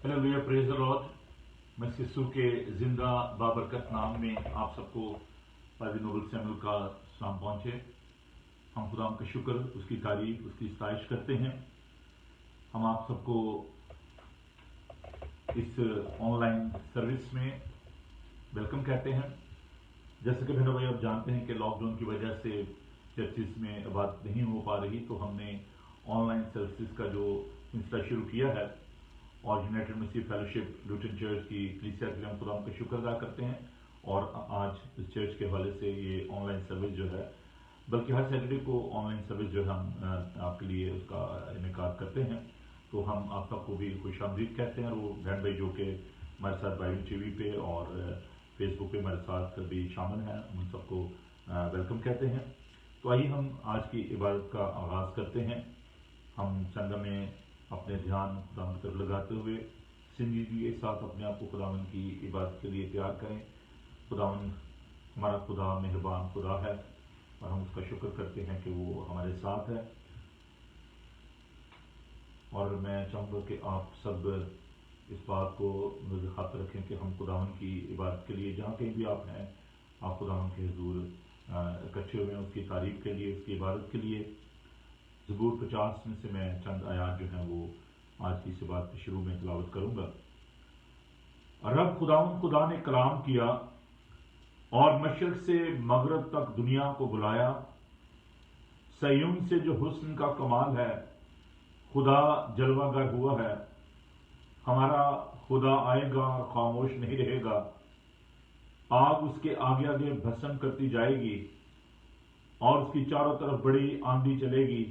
Hallelujah, praise the Lord. मसीह यीशु के जिंदा बाबरकत नाम में आप सबको पादरी नोबल सैमुअल का सलाम पहुंचे। हम खुदा का शुक्र, उसकी तारीफ, उसकी सताइश करते हैं। हम आप सबको इस ऑनलाइन सर्विस में वेलकम कहते हैं। जैसे कि बहनों भाई आप जानते हैं कि लॉकडाउन की वजह से चर्चिस में बात नहीं हो पा रही, तो हमने ऑनलाइन सर्विसेज का जो सिलसिला शुरू किया है और यूनाइटेड मसीह फेलोशिप लुटन चर्च की कलीसिया के लिए हम खुदा का शुक्र अदा करते हैं। और आज इस चर्च के हवाले से ये ऑनलाइन सर्विस जो है, बल्कि हर सैटरडे को ऑनलाइन सर्विस जो है हम आपके लिए उसका इनेकाद करते हैं। तो हम आप सबको भी खुशामदीद कहते हैं। और वो बहन भाई जो कि हमारे साथ बाइबल टीवी पे और फेसबुक पे हमारे साथ भी शामिल हैं, उन सबको वेलकम कहते हैं। तो आइए हम आज की इबादत का आगाज़ करते हैं। हम संगम में अपने ध्यान खुदावंद की तरफ लगाते हुए संजीदगी के साथ अपने आप को खुदावंद की इबादत के लिए तैयार करें। खुदावंद हमारा खुदा मेहरबान खुदा है और हम उसका शुक्र करते हैं कि वो हमारे साथ है। और मैं चाहूँगा कि आप सब इस बात को नज़र खातर रखें कि हम खुदावंद की इबादत के लिए जहाँ कहीं भी आप हैं, आप खुदावंद के हुजूर इकट्ठे हुए हैं उसकी तारीफ के लिए, उसकी इबादत के लिए। ज़बूर 50 में से मैं चंद आयात जो हैं वो आज की इस बात के शुरू में तिलावत करूँगा। रब खुदा ने कलाम किया और मशरिक़ से मगरब तक दुनिया को बुलाया। सयून से जो हुस्न का कमाल है, खुदा जलवागर हुआ है। हमारा खुदा आएगा और खामोश नहीं रहेगा। आग उसके आगे आगे भस्म करती जाएगी और उसकी चारों तरफ बड़ी आंधी चलेगी।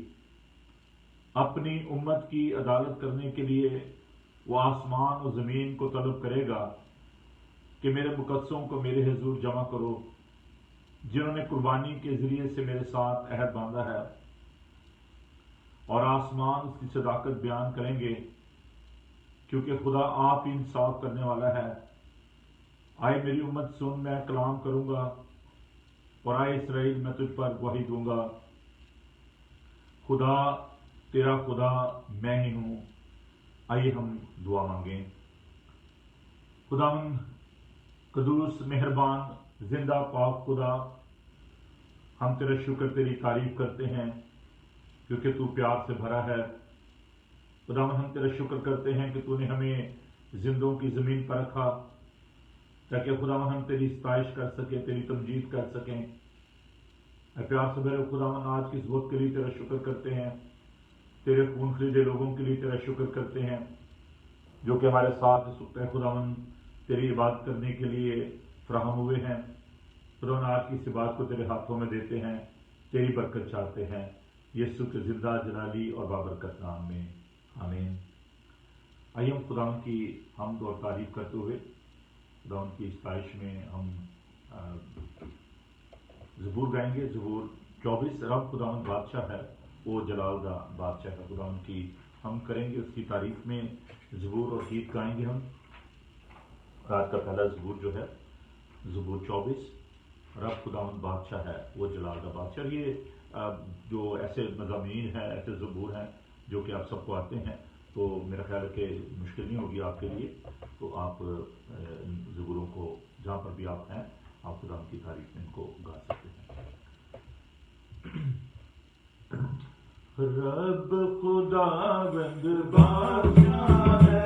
अपनी उम्मत की अदालत करने के लिए वो आसमान और ज़मीन को तलब करेगा कि मेरे मुकद्दसों को मेरे हुजूर जमा करो, जिन्होंने कुर्बानी के ज़रिए से मेरे साथ अहद बांधा है। और आसमान उसकी सदाकत बयान करेंगे, क्योंकि खुदा आप ही इंसाफ करने वाला है। आए मेरी उम्मत सुन, मैं कलाम करूँगा, और आए इसराइल मैं तुझ पर गवाही दूंगा। खुदा तेरा खुदा मैं ही हूँ। आइए हम दुआ मांगें। खुदावंद कदूस मेहरबान जिंदा पाक खुदा, हम तेरा शुक्र तेरी तारीफ करते हैं क्योंकि तू प्यार से भरा है। खुदावंद हम तेरा शुक्र करते हैं कि तूने हमें जिंदों की ज़मीन पर रखा ताकि खुदावंद हम तेरी सताइश कर सकें, तेरी तमजीद कर सकें। प्यार से भरे खुदावंद आज की इस वक्त के लिए तेरा शुक्र करते हैं। तेरे खून खरीदे लोगों के लिए तेरा शुक्र करते हैं जो कि हमारे साथ इस वक्त खुदावंद तेरी इबादत करने के लिए फराहम हुए हैं। खुदावंद आज की इस इबादत को तेरे हाथों में देते हैं, तेरी बरकत चाहते हैं, यीशु के जिंदा जलाली और बाबरकत नाम में, आमीन। आइए हम खुदावंद की हमद और तारीफ करते हुए खुदावंद की सताइश में हम ज़बूर गाएंगे। ज़बूर 24। रब खुदावंद बादशाह है, वो जलाल दा बादशाह है। खुदावंद की हम करेंगे, उसकी तारीफ में ज़बूर और गीत गाएंगे हम। रात का पहला ज़बूर जो है ज़बूर 24, रब खुदावंद बादशाह है, वो जलाल दा बादशाह। ये जो ऐसे मज़ामीन हैं, ऐसे ज़बूर हैं जो कि आप सबको आते हैं, तो मेरा ख्याल है कि मुश्किल नहीं होगी आपके लिए। तो आप ज़बूरों को जहाँ पर भी आप हैं, आप खुदा की तारीफ में इनको गा सकते हैं। रब खुदावंद बादशाह है,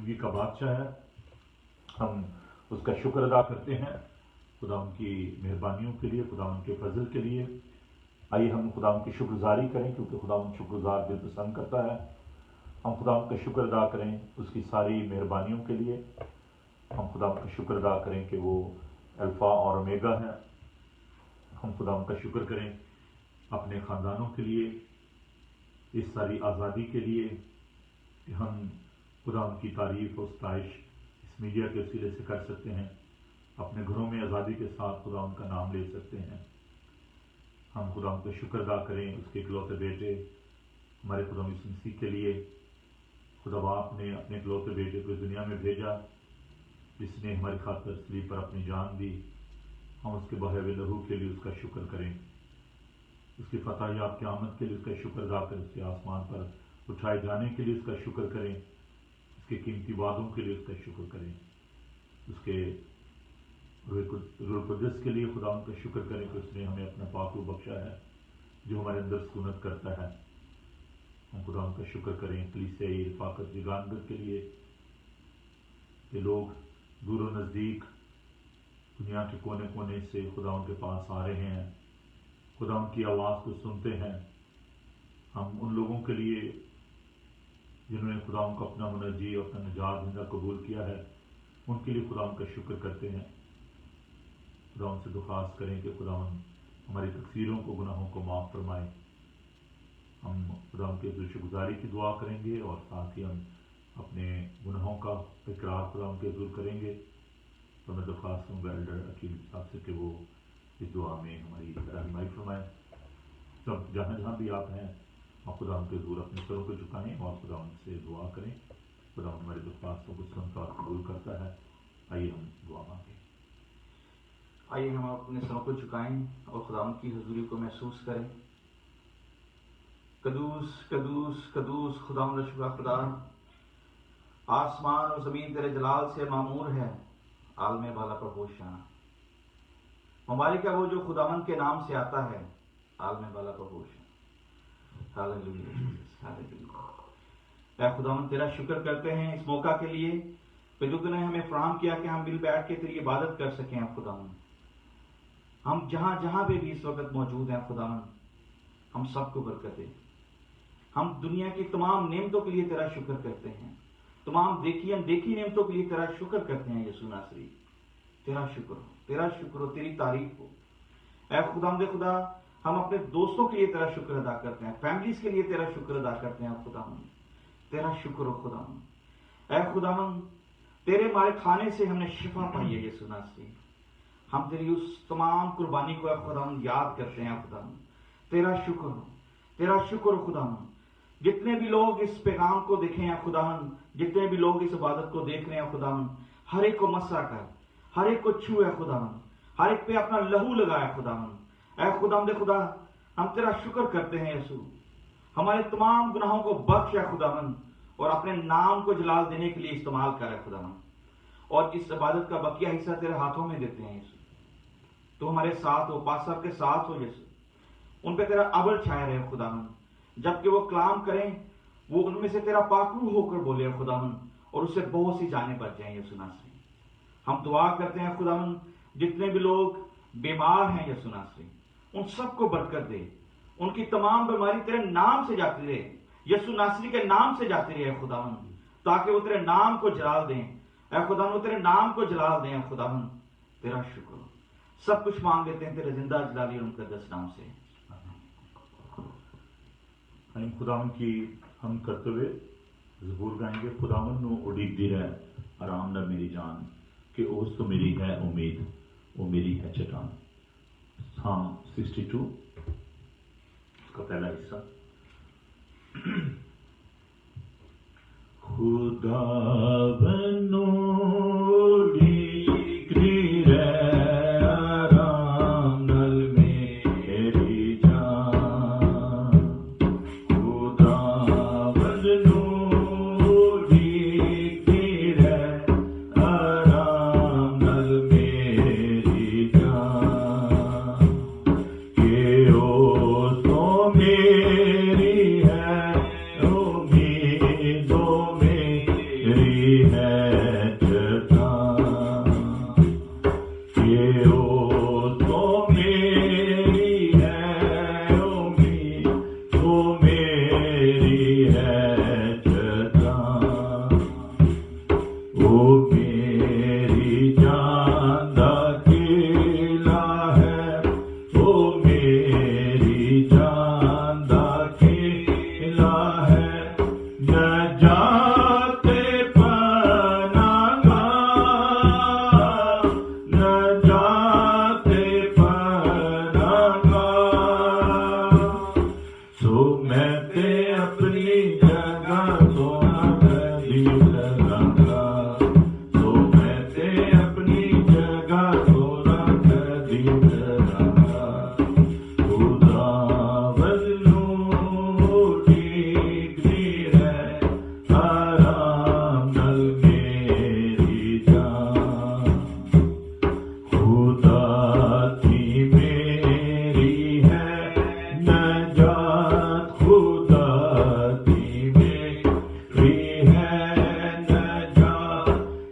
زندگی کا بادشاہ ہے. ہم اس کا شکر ادا کرتے ہیں خدا کی مہربانیوں کے لیے, خدا کے فضل کے لیے. آئیے ہم خدا کی شکر گزاری کریں, کیونکہ خدا شکر گزار دل پسند کرتا ہے. ہم خدا کا شکر ادا کریں اس کی ساری مہربانیوں کے لیے. ہم خدا کا شکر ادا کریں کہ وہ الفا اور اومیگا ہے. ہم خدا کا شکر کریں اپنے خاندانوں کے لیے, اس ساری آزادی کے لیے کہ ہم خدا کی تعریف اور ستائش اس میڈیا کے وسیلے سے کر سکتے ہیں. اپنے گھروں میں آزادی کے ساتھ خدا کا نام لے سکتے ہیں. ہم خدا کا شکر ادا کریں اس کے اکلوتے بیٹے ہمارے خدا یسوع مسیح کے لیے. خدا باپ نے اپنے اکلوتے بیٹے کو دنیا میں بھیجا جس نے ہماری خاطر صلیب پر اپنی جان دی. ہم اس کے بہے ہوئے لہو کے لیے اس کا شکر کریں, اس کی فتح یاب کی آمد کے لیے اس کا شکر ادا کریں, اس کے آسمان پر اٹھائے جانے کے لیے اس کا شکر کریں, اس کے قیمتی وعدوں کے لیے اس کا شکر کریں, اس کے روح القدس کے لیے خدا ان کا شکر کریں کہ اس نے ہمیں اپنا پاک روح بخشا ہے جو ہمارے اندر سکونت کرتا ہے. ہم خدا ان کا شکر کریں کلیسیائی رفاقت جگانگت کے لیے کہ لوگ دور و نزدیک دنیا کے کونے کونے سے خدا ان کے پاس آ رہے ہیں, خدا ان کی آواز کو سنتے ہیں. ہم ان لوگوں کے لیے جنہوں نے خدا ان کو اپنا منجی اپنا نجات دہندہ قبول کیا ہے ان کے لیے خدا ان کا شکر کرتے ہیں. خدا ان سے درخواست کریں کہ خدا ہماری تقصیروں کو گناہوں کو معاف فرمائے. ہم خدا ان کے شکر گزاری کی دعا کریں گے اور ساتھ ہی ہم اپنے گناہوں کا اقرار خدا ان کے حضور کریں گے. تو میں درخواست کروں گا ایلڈر عقیل صاحب سے کہ وہ اس دعا میں ہماری رہنمائی فرمائیں. سب جہاں جہاں بھی آپ ہیں آپ خدا ان کے حضور اپنے سروں کو جھکائیں اور خدا ان سے دعا کریں. خدا ہماری درخواستوں کو سنتا اور قبول کرتا ہے. آئیے ہم دعا مانگیں. آئیے ہم اپنے سروں کو جھکائیں اور خدا ان کی حضوری کو محسوس کریں. قدوس قدوس قدوس خدا رشبہ خدا, آسمان اور زمین تیرے جلال سے معمور ہے. عالم بالا پر ہوشیاں مبارک ہے وہ جو خداوند کے نام سے آتا ہے. عالم بالا پر ہوشیاں. اے خداوند تیرا شکر کرتے ہیں اس موقع کے لیے کہ جو نے ہمیں فراہم کیا کہ ہم مل بیٹھ کے تیری عبادت کر سکیں. خداوند ہم جہاں جہاں بھی اس وقت موجود ہیں خداوند ہم سب کو برکت دے. ہم دنیا کی تمام نعمتوں کے لیے تیرا شکر کرتے ہیں, تمام دیکھی اندیکھی نعمتوں کے لیے تیرا شکر کرتے ہیں. یسوع ناصری تیرا شکر ہو, تیری تعریف ہو. اے خداوند خدا ہم اپنے دوستوں کے لیے تیرا شکر ادا کرتے ہیں, فیملیز کے لیے تیرا شکر ادا کرتے ہیں. خداوند تیرا شکر ہو خداوند. اے خداوند تیرے مارے کھانے سے ہم نے شفا پائی ہے. یسوع ناصری ہم تیری اس تمام قربانی کو خداوند یاد کرتے ہیں. خداوند تیرا شکر ہو خداوند. جتنے بھی لوگ اس پیغام کو دیکھیں ہیں خداوند, جتنے بھی لوگ اس عبادت کو دیکھ رہے ہیں خداوند, ہر ایک کو مسا کر, ہر ایک کو چھوئے خداوند, ہر ایک پہ اپنا لہو لگایا خداوند. اے خداوند خدا ہم تیرا شکر کرتے ہیں یسوع, ہمارے تمام گناہوں کو بخش ہے خداوند اور اپنے نام کو جلال دینے کے لیے استعمال کر خداوند. اور اس عبادت کا بقیہ حصہ تیرے ہاتھوں میں دیتے ہیں یسوع. تو ہمارے ساتھ ہو, پاس سب کے ساتھ ہو یسوع, ان پہ تیرا ابر چھایا رہے خداوند. جبکہ وہ کلام کریں وہ ان میں سے تیرا پاک روح ہو کر بولے خداوند, اور اس سے بہت سی جانیں بچ جائیں. یسوع ناصری ہم دعا کرتے ہیں خداوند جتنے بھی لوگ بیمار ہیں یسوع ناصری ان سب کو برکت دے, ان کی تمام بیماری تیرے نام سے جاتی رہے, یسوع ناصری کے نام سے جاتی رہے خداوند, تاکہ وہ تیرے نام کو جلال دیں. اے خداوند وہ تیرے نام کو جلال دیں. خداوند تیرا شکر. سب کچھ مانگ لیتے ہیں تیرے زندہ جلالی اور مقدس نام سے. ہم خداوند کی ہم کرتے ہوئے ظہور گائیں گے. خداوند نو اڈیگ دی ہے آرام نہ میری جان, کہ اوس تو میری ہے امید, وہ میری ہے چٹان. سام 62 اس کا پہلا حصہ. خداوند نو اڈیگ دی ہے آرام نال میری جان. خداوند نو اڈیگ دی ہے آرام نال میری جان, کہ او تو میری ہے امید, میری ہے मैं अपनी जगह तो न कभी डरांगा, तो मैं अपनी जगह तो न कभी डरांगा। खुदावन ठीक है आराम नल मेरी जान, खुदा की मेरी है नजात, खुदा की मेरी है नजात,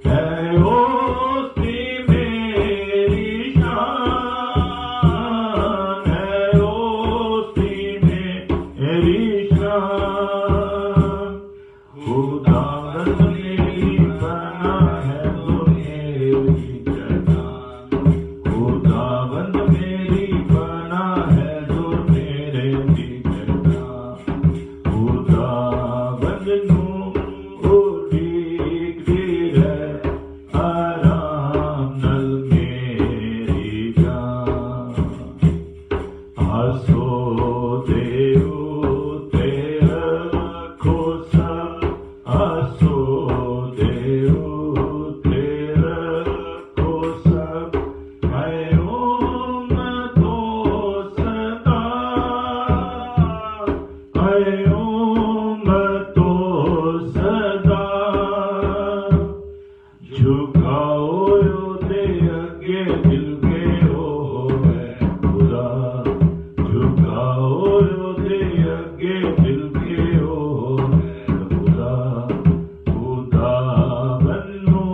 है उसकी मेरी शान, है उसकी मेरी शान। खुदावन मेरी पनाह है तो मेरी जगह, खुदावन मेरी पनाह है तो मेरे जगह, खुदावन ठीक है आराम नल मेरी जान। आसो देव तेरा खोसा, आसो देव तेरा खोसा, आयो मैं तो सदा, आयो मैं तो सदा। झुकाओ दे अगे दिल के ओ है खुदा, झुकाओ दे अगे दिल के ओ है खुदा। खुदावन्नो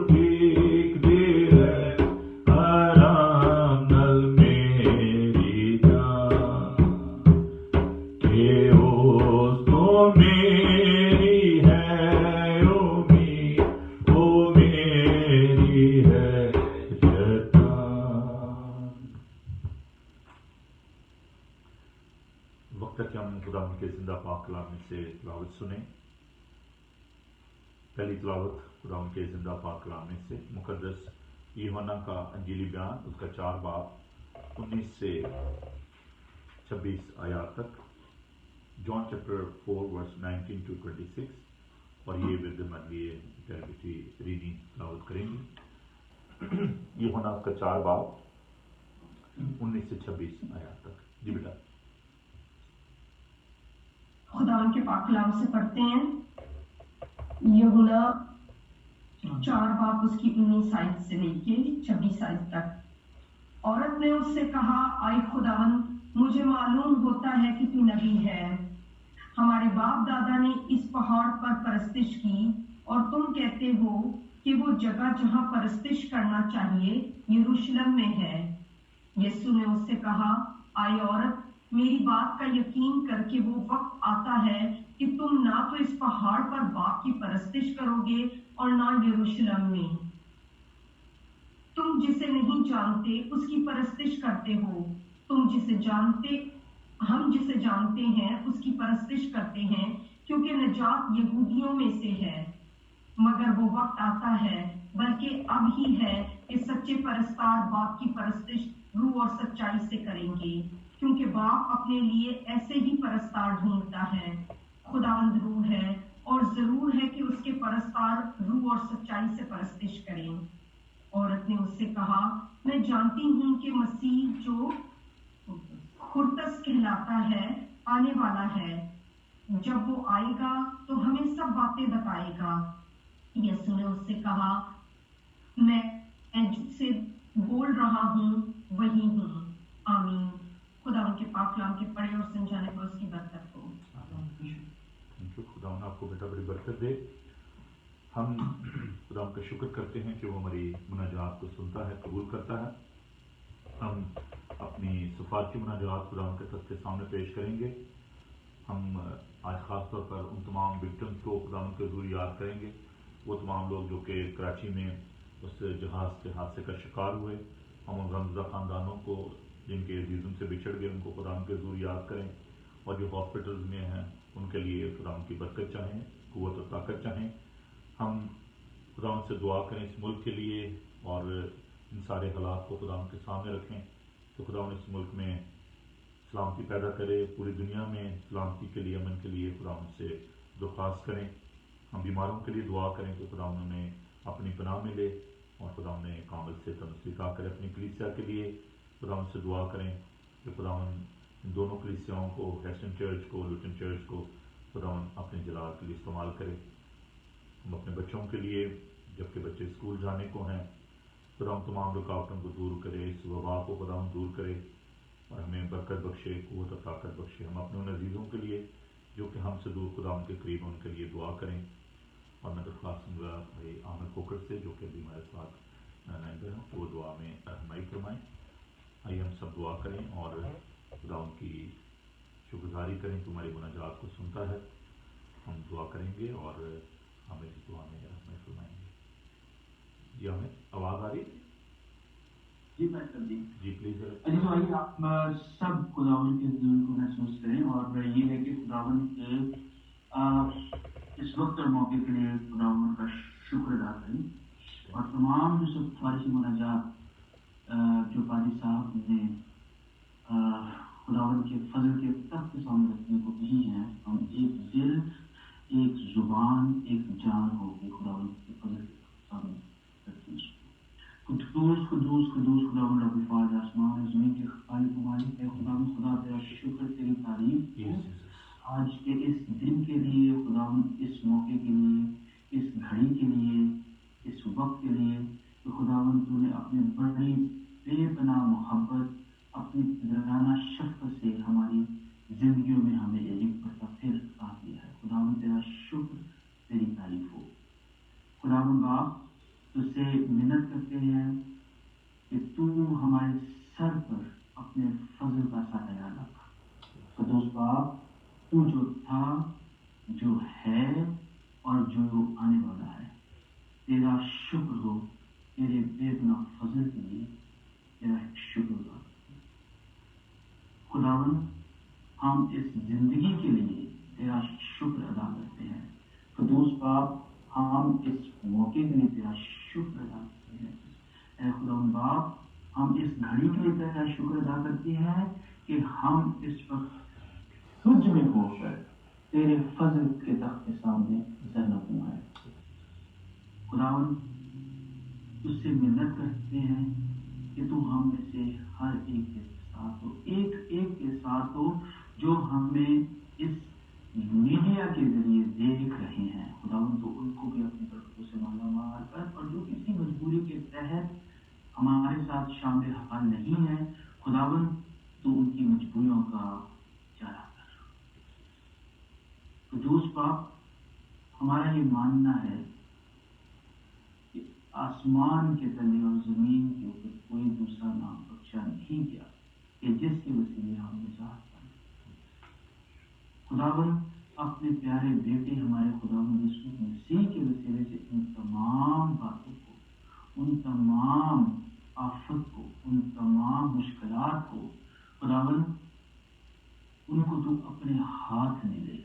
ठीक है आराम नल मेरी जान, के ओ तो मेरी है ओ मेरी है जतान। वक्त है कि हम खुदा के जिंदा पाक कलाम में से तिलावत सुने। पहली तिलावत खुदा के जिंदा पाक कलाम में से मुकद्दस यूहन्ना का अंजीली बयान, उसका 4 बाब 19 से 26 आयात तक, जॉन चैप्टर 4 वर्स 19 to 26, और ये विद मदलिए बेटी रीनी तिलावत करेंगी। यूहन्ना का 4 बाब 19 से 26 आयात तक। जी बेटा। खुदावन के पाक कलाम से पढ़ते हैं। यूहन्ना 4 बाब उसकी 19 आयत से लेके 26 आयत तक। औरत ने उससे कहा, आए खुदावन, मुझे मालूम होता है कि तू नबी है। हमारे बाप दादा ने इस पहाड़ पर परस्तिश की और तुम कहते हो कि वो जगह जहां परस्तिश करना चाहिए यरूशलेम में है। यीशु ने उससे कहा, आए औरत, मेरी बात का यकीन करके वो वक्त आता है कि तुम ना तो इस पहाड़ पर बाप की परस्तिश करोगे और ना यरूशलेम में। तुम जिसे नहीं जानते उसकी परस्तिश करते हो, हम जिसे जानते हैं उसकी परस्तिश करते हैं, क्योंकि नजात यहूदियों में से है। मगर वो वक्त आता है, बल्कि अब ही है, कि सच्चे परस्तार बाप की परस्तिश रूह और सच्चाई से करेंगे, क्योंकि बाप अपने लिए ऐसे ही परस्तार ढूंढता है। खुदावंद रूह है और जरूर है कि उसके परस्तार रूह और सच्चाई से परस्तिश करें। औरत ने उससे कहा, मैं जानती हूं कि मसीह जो खुर्तस कहलाता है आने वाला है। जब वो आएगा तो हमें सब बातें बताएगा। यीशु ने उससे कहा, मैं जिससे बोल रहा हूँ वही हूँ। आमीन। खुदा उनके पाक कलाम के पढ़े और समझाने पर उसकी बरकत हो। खुदा आपको बेटा बड़ी बरकत दे। हम खुदा का शुक्र करते हैं कि वो हमारी मुनाजात को सुनता है, कबूल करता है। हम अपनी सिफारती मुनाजात खुदा के तख्ते सामने पेश करेंगे। हम आज ख़ास तौर पर उन तमाम विक्टिम्स को खुदा के हज़ूर याद करेंगे, वो तमाम लोग जो कि कराची में उस जहाज़ के हादसे का शिकार हुए। हम उन रमज़ा ख़ानदानों को जिनके अज़ीज़ों से बिछड़ गए, उनको खुदा के हज़ूर याद करें, और जो हॉस्पिटल्स में हैं उनके लिए खुदा की बरकत चाहें, क़ुव्वत और ताकत चाहें। हम खुदा से दुआ करें इस मुल्क के लिए, और इन सारे हालात को खुदा के सामने रखें तो खुदा इस मुल्क में सलामती पैदा करे, पूरी दुनिया में सलामती के लिए, अमन के लिए खुदा से दरख्वास्त करें। हम बीमारों के लिए दुआ करें कि खुदा उन्हें अपनी पनाह मिले और खुदा उन्हें कामिल से तमस्तिका करे। अपनी कलीसिया के लिए खुदा उनसे दुआ करें कि खुदा इन दोनों कलीसियाओं को, हेस्टन चर्च को, लुटन चर्च को, खुदा अपने जलाल के लिए इस्तेमाल करे। हम अपने बच्चों के लिए, जबकि बच्चे स्कूल जाने को हैं, खुदा तमाम रुकावटों को दूर करे, इस वबा को खुदा दूर करे और हमें बरकत बख्शे, क़ुव्वत और ताकत बख्शे। हम अपने उन अजीज़ों के लिए जो कि हमसे दूर खुदा उनके करीब, उनके लिए दुआ करें। और मैं दरख्वास्त दूँगा भाई आमिर कोकर से, जो कि अभी हमारे साथ नाइंदर हैं, वो दुआ में रहनुमाई फरमाएँ। आइए हम सब दुआ करें और खुदा उनकी शुक्रगुजारी करें, तुम्हारी मुनाजात को सुनता है। हम दुआ करेंगे और हमें इस दुआ में रहनुमाई फरमाएंगे। जी हमें आवाज़ आ रही है? जी मैं जी प्लीज़। तो आइए आप सब खुदावन के हुजूर को महसूस करें और ये है कि खुदावन के इस वक्त और मौके के लिए खुदावन का शुक्र अदा करें और तमाम जो सब फारिशी मुनाजात जो पादी साहब ने खुदावन के फजल के तख्त के सामने रखने को कही हैं, हम एक दिल, एक जुबान, एक जान होगी खुदावन के फजल के सामने रखें। कुदूस कुदूस कुदूस खुदावन रब्बुल फाज आसमान ज़मीन के खालिक मालिक है। खुदावन खुदा तेरा शुक्र, तेरी तारीफ आज के इस दिन के लिए, खुदावन इस मौके के लिए, इस घड़ी के लिए, इस वक्त के लिए। तो खुदावन तूने अपने बड़ी बेपनाह मोहब्बत, अपनी दराना शफ़क़त से हमारी जिंदगियों में हमें एक बार फिर साथ दिया है। खुदावन तेरा शुक्र, तेरी तारीफ हो। खुदावन बाप तुझसे मिन्नत करते हैं कि तू हमारे सर पर अपने फजल का साया रख। खुदास बाप तू जो था, जो है और जो आने वाला है, तेरा शुक्र हो। तेरे बेपनाह फजल के लिए तेरा शुक्र हो खुदावन। हम इस जिंदगी के लिए तेरा शुक्र अदा करते हैं। खुदास बाप हम इस मौके के लिए तेरा शुक्र अदा करते हैं। ऐ खुदावन बाप हम इस घड़ी के लिए तेरा शुक्र अदा करते हैं कि हम इस वक्त तुझ में होकर तेरे फजल के तख्त के सामने जहनत है। खुदावन तुझसे मिन्नत करते हैं कि तू हम में से हर एक के साथ हो, एक एक के साथ हो जो हमें इस मीडिया के जरिए देख रहे हैं। खुदावन तो उनको भी अपनी बरकतों से मालामाल कर, और जो किसी मजबूरी के तहत हमारे साथ शामिल हाल नहीं है, खुदावन तो उनकी मजबूरियों का चारा कर। कुदूस बाप हमारा ये मानना है कि आसमान के तले और जमीन के ऊपर कोई दूसरा नाम बख्शा नहीं गया कि जिसके वसीले हम निजात पाएं। खुदावन अपने प्यारे बेटे हमारे खुदावन यीशु मसीह के वसीले से इन तमाम बातों को, उन तमाम आफत को, उन तमाम मुश्किलात को खुदावन उनको तू अपने हाथ में ले।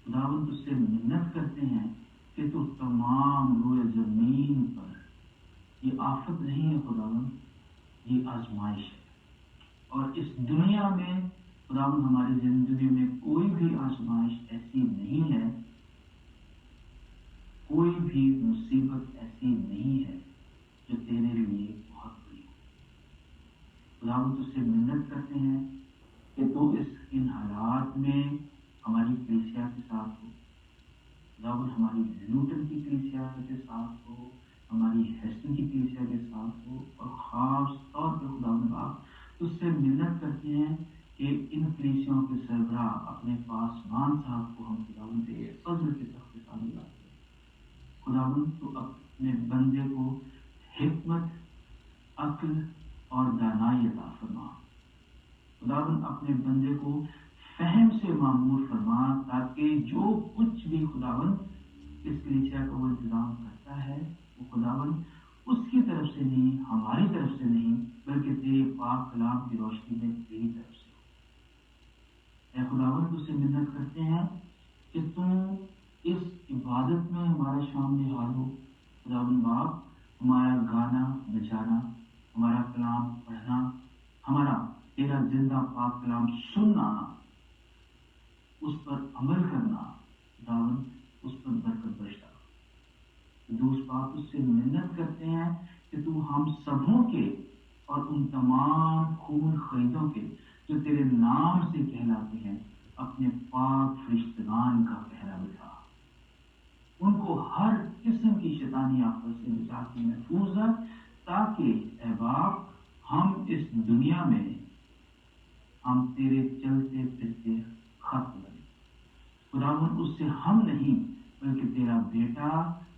खुदावन तुझसे मिन्नत करते हैं कि तू तमाम रोए जमीन पर, ये आफत नहीं है खुदावन, ये आजमाइश है। और इस दुनिया में खुदावन हमारी जिंदगी में कोई भी आजमाइश ऐसी नहीं है, कोई भी मुसीबत ऐसी नहीं है जो तेरे लिए बहुत बड़ी हो। खुदावन तुझसे मिन्नत करते हैं कि तू इन हालात में हमारी कलीसिया के साथ हो। खुदावन हमारी लूटन की कलीसिया के साथ हो, हमारी हेस्टन की कलीसिया के साथ हो, और ख़ास तौर पर खुदावन बाप तुझसे मिन्नत करते हैं कि इन कलीसियाओं के सरबराह अपने पासवान साहब को हम खुदावन से फजल के तख्त के सामने लाते हैं। खुदावन तो अपने बंदे को हिकमत, अक्ल और दानाई अता फरमा। खुदावन अपने बंदे को फहम से मामूर फरमा, ताकि जो कुछ भी खुदावन इस कलीसिया का वो इंतजाम करता है, वो खुदावन उसकी तरफ से नहीं, हमारी तरफ से नहीं, बल्कि तेरे पाक कलाम की रोशनी में तेरी तरफ से हो। ऐ खुदावन तुझसे मिन्नत करते हैं कि तू इस इबादत में हमारा शामिल हाल हो। खुदावन बाप हमारा गाना बजाना, हमारा कलाम पढ़ना, हमारा तेरा जिंदा पाक कलाम सुनना, उस पर अमल करना, खुदावन उस पर बरकत बख्शता। दोस्त बाप उससे मिन्नत करते हैं कि तू हम सबों के और उन तमाम खून खरीदों के जो तेरे नाम से कहलाते हैं अपने पाक फरिश्तगान का पहरा बिठा। उनको हर किस्म की शैतानी आफत से बचा के महफूज रख, ताकि ऐ बाप हम इस दुनिया में हम तेरे चलते फिरते खत बने। खुदावन उससे हम नहीं बल्कि तेरा बेटा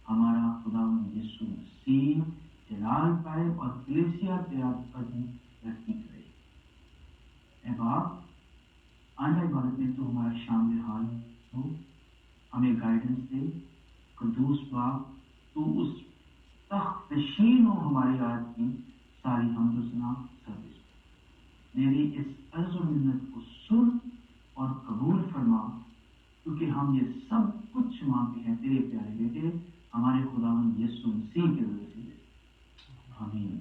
हमारा खुदावन यीशु मसीह जलाल पाए और कलीसिया तेरा कदम तरक्की करे। ऐ बाप आने इबादत में तो हमारा शामिल हाल हो, हमें गाइडेंस दे। कदूस बाप तू उस तख्त नशीन हो हमारी रात की सारी हमद सना सर्विस। मेरी इस अर्ज और मिन्नत को सुन और कबूल फरमा, क्योंकि हम ये सब कुछ मांगते हैं तेरे प्यारे बेटे हमारे खुदावन यीशु मसीह के वजह से। आमीन।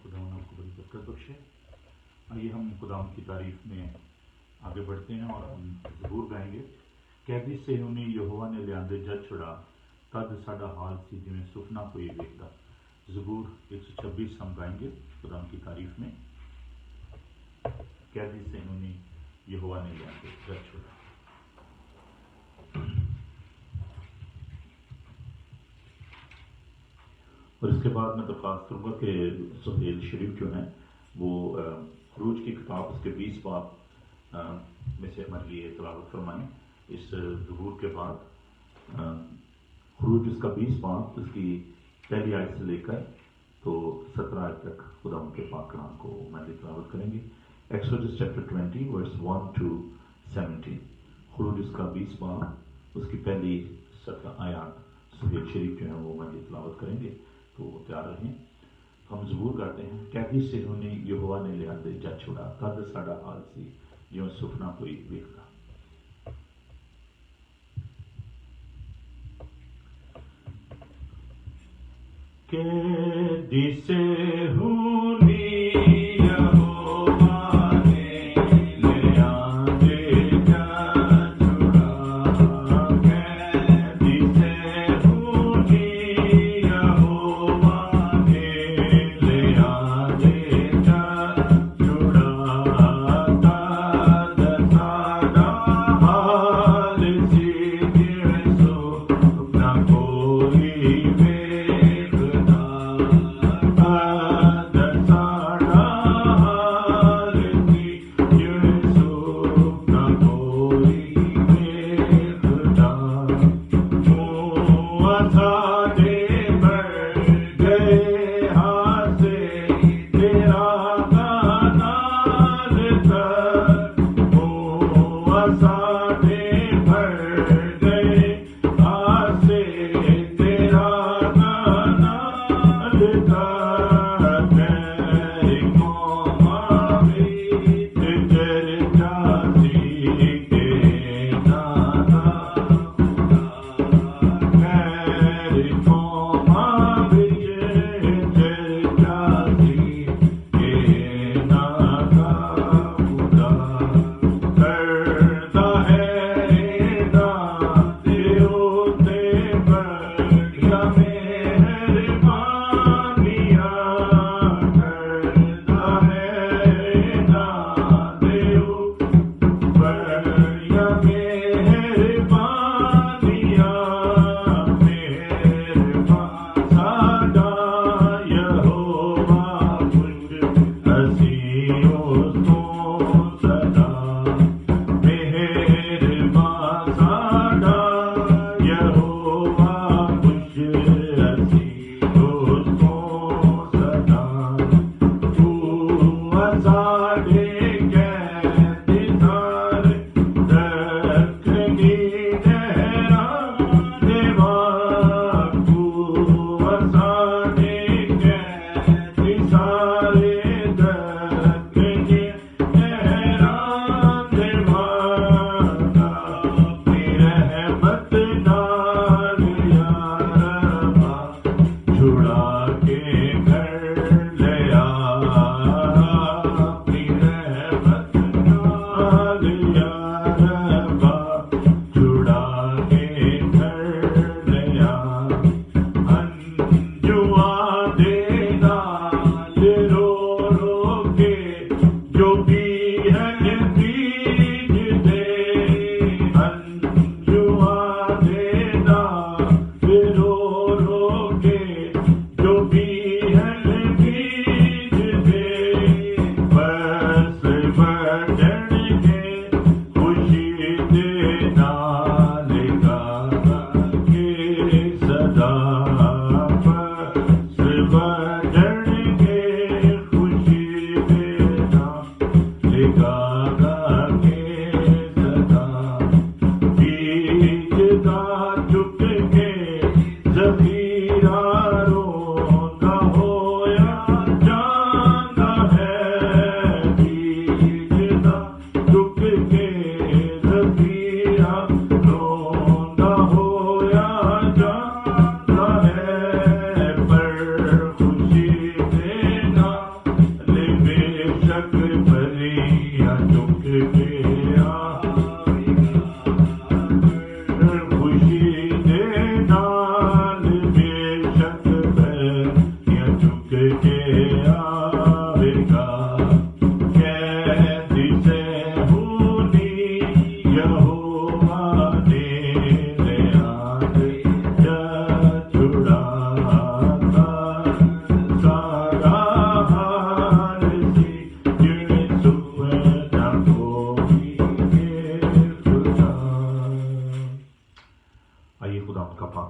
खुदावन आपको बड़ी बरकत बख्शे। आइए हम खुदावन की तारीफ में आगे बढ़ते हैं और हम ज़बूर गाएंगे। कैदी से उन्हें यहोवा ने लियांदे जज छुड़ा, तद साडा हाल सी जिवें सुपना कोई वेखदा। ज़बूर 126 हम गाएंगे खुदावन की तारीफ में। कैदी से उन्हें यहोवा ने लियांदे जज छुड़ा। और इसके बाद मैं दरख्वास्त करूँगा कि सुहेल शरीफ जो हैं वो खरूज की किताब उसके 20 बाब में से हमारे लिए तिलावत फरमाएं। इस ज़बूर के बाद खरूज उसका 20 बाब उसकी पहली आयत से लेकर तो 17 आयत तक खुदा उनके पाक कलाम को हमारे लिए तिलावत करेंगे। Exodus chapter 20 verse 1 to 17। Khurooj उसका 20 बाब उसकी पहली 17 आयत सुहेल शरीफ जो है वो हमारे लिए तिलावत करेंगे, तो तैयार रहें। हम ज़बूर करते हैं। कैदी से उन्हें यहोवा ने लियांदे जज छुड़ा, तद साडा हाल सी जिवें सुपना कोई वेखदा। कैदी से उन्हें यहोवा ने लियांदे जज छुड़ा, कैदी से उन्हें यहोवा ने लियांदे जज छुड़ा, तद साडा हाल सी जिवें सुपना कोई वेखदा। तद साडा हाल सी जिवें सुपना कोई वेखदा। मुँह साडे भर गए हासे तेरा गाना लेकर। मुँह साडे भर गए हासे तेरा गाना लेकर। तेरी कौमा बीत चर्चा सीखे नाना खुदा। तेरी कौमा बीत चर्चा सीखे नाना खुदा। करता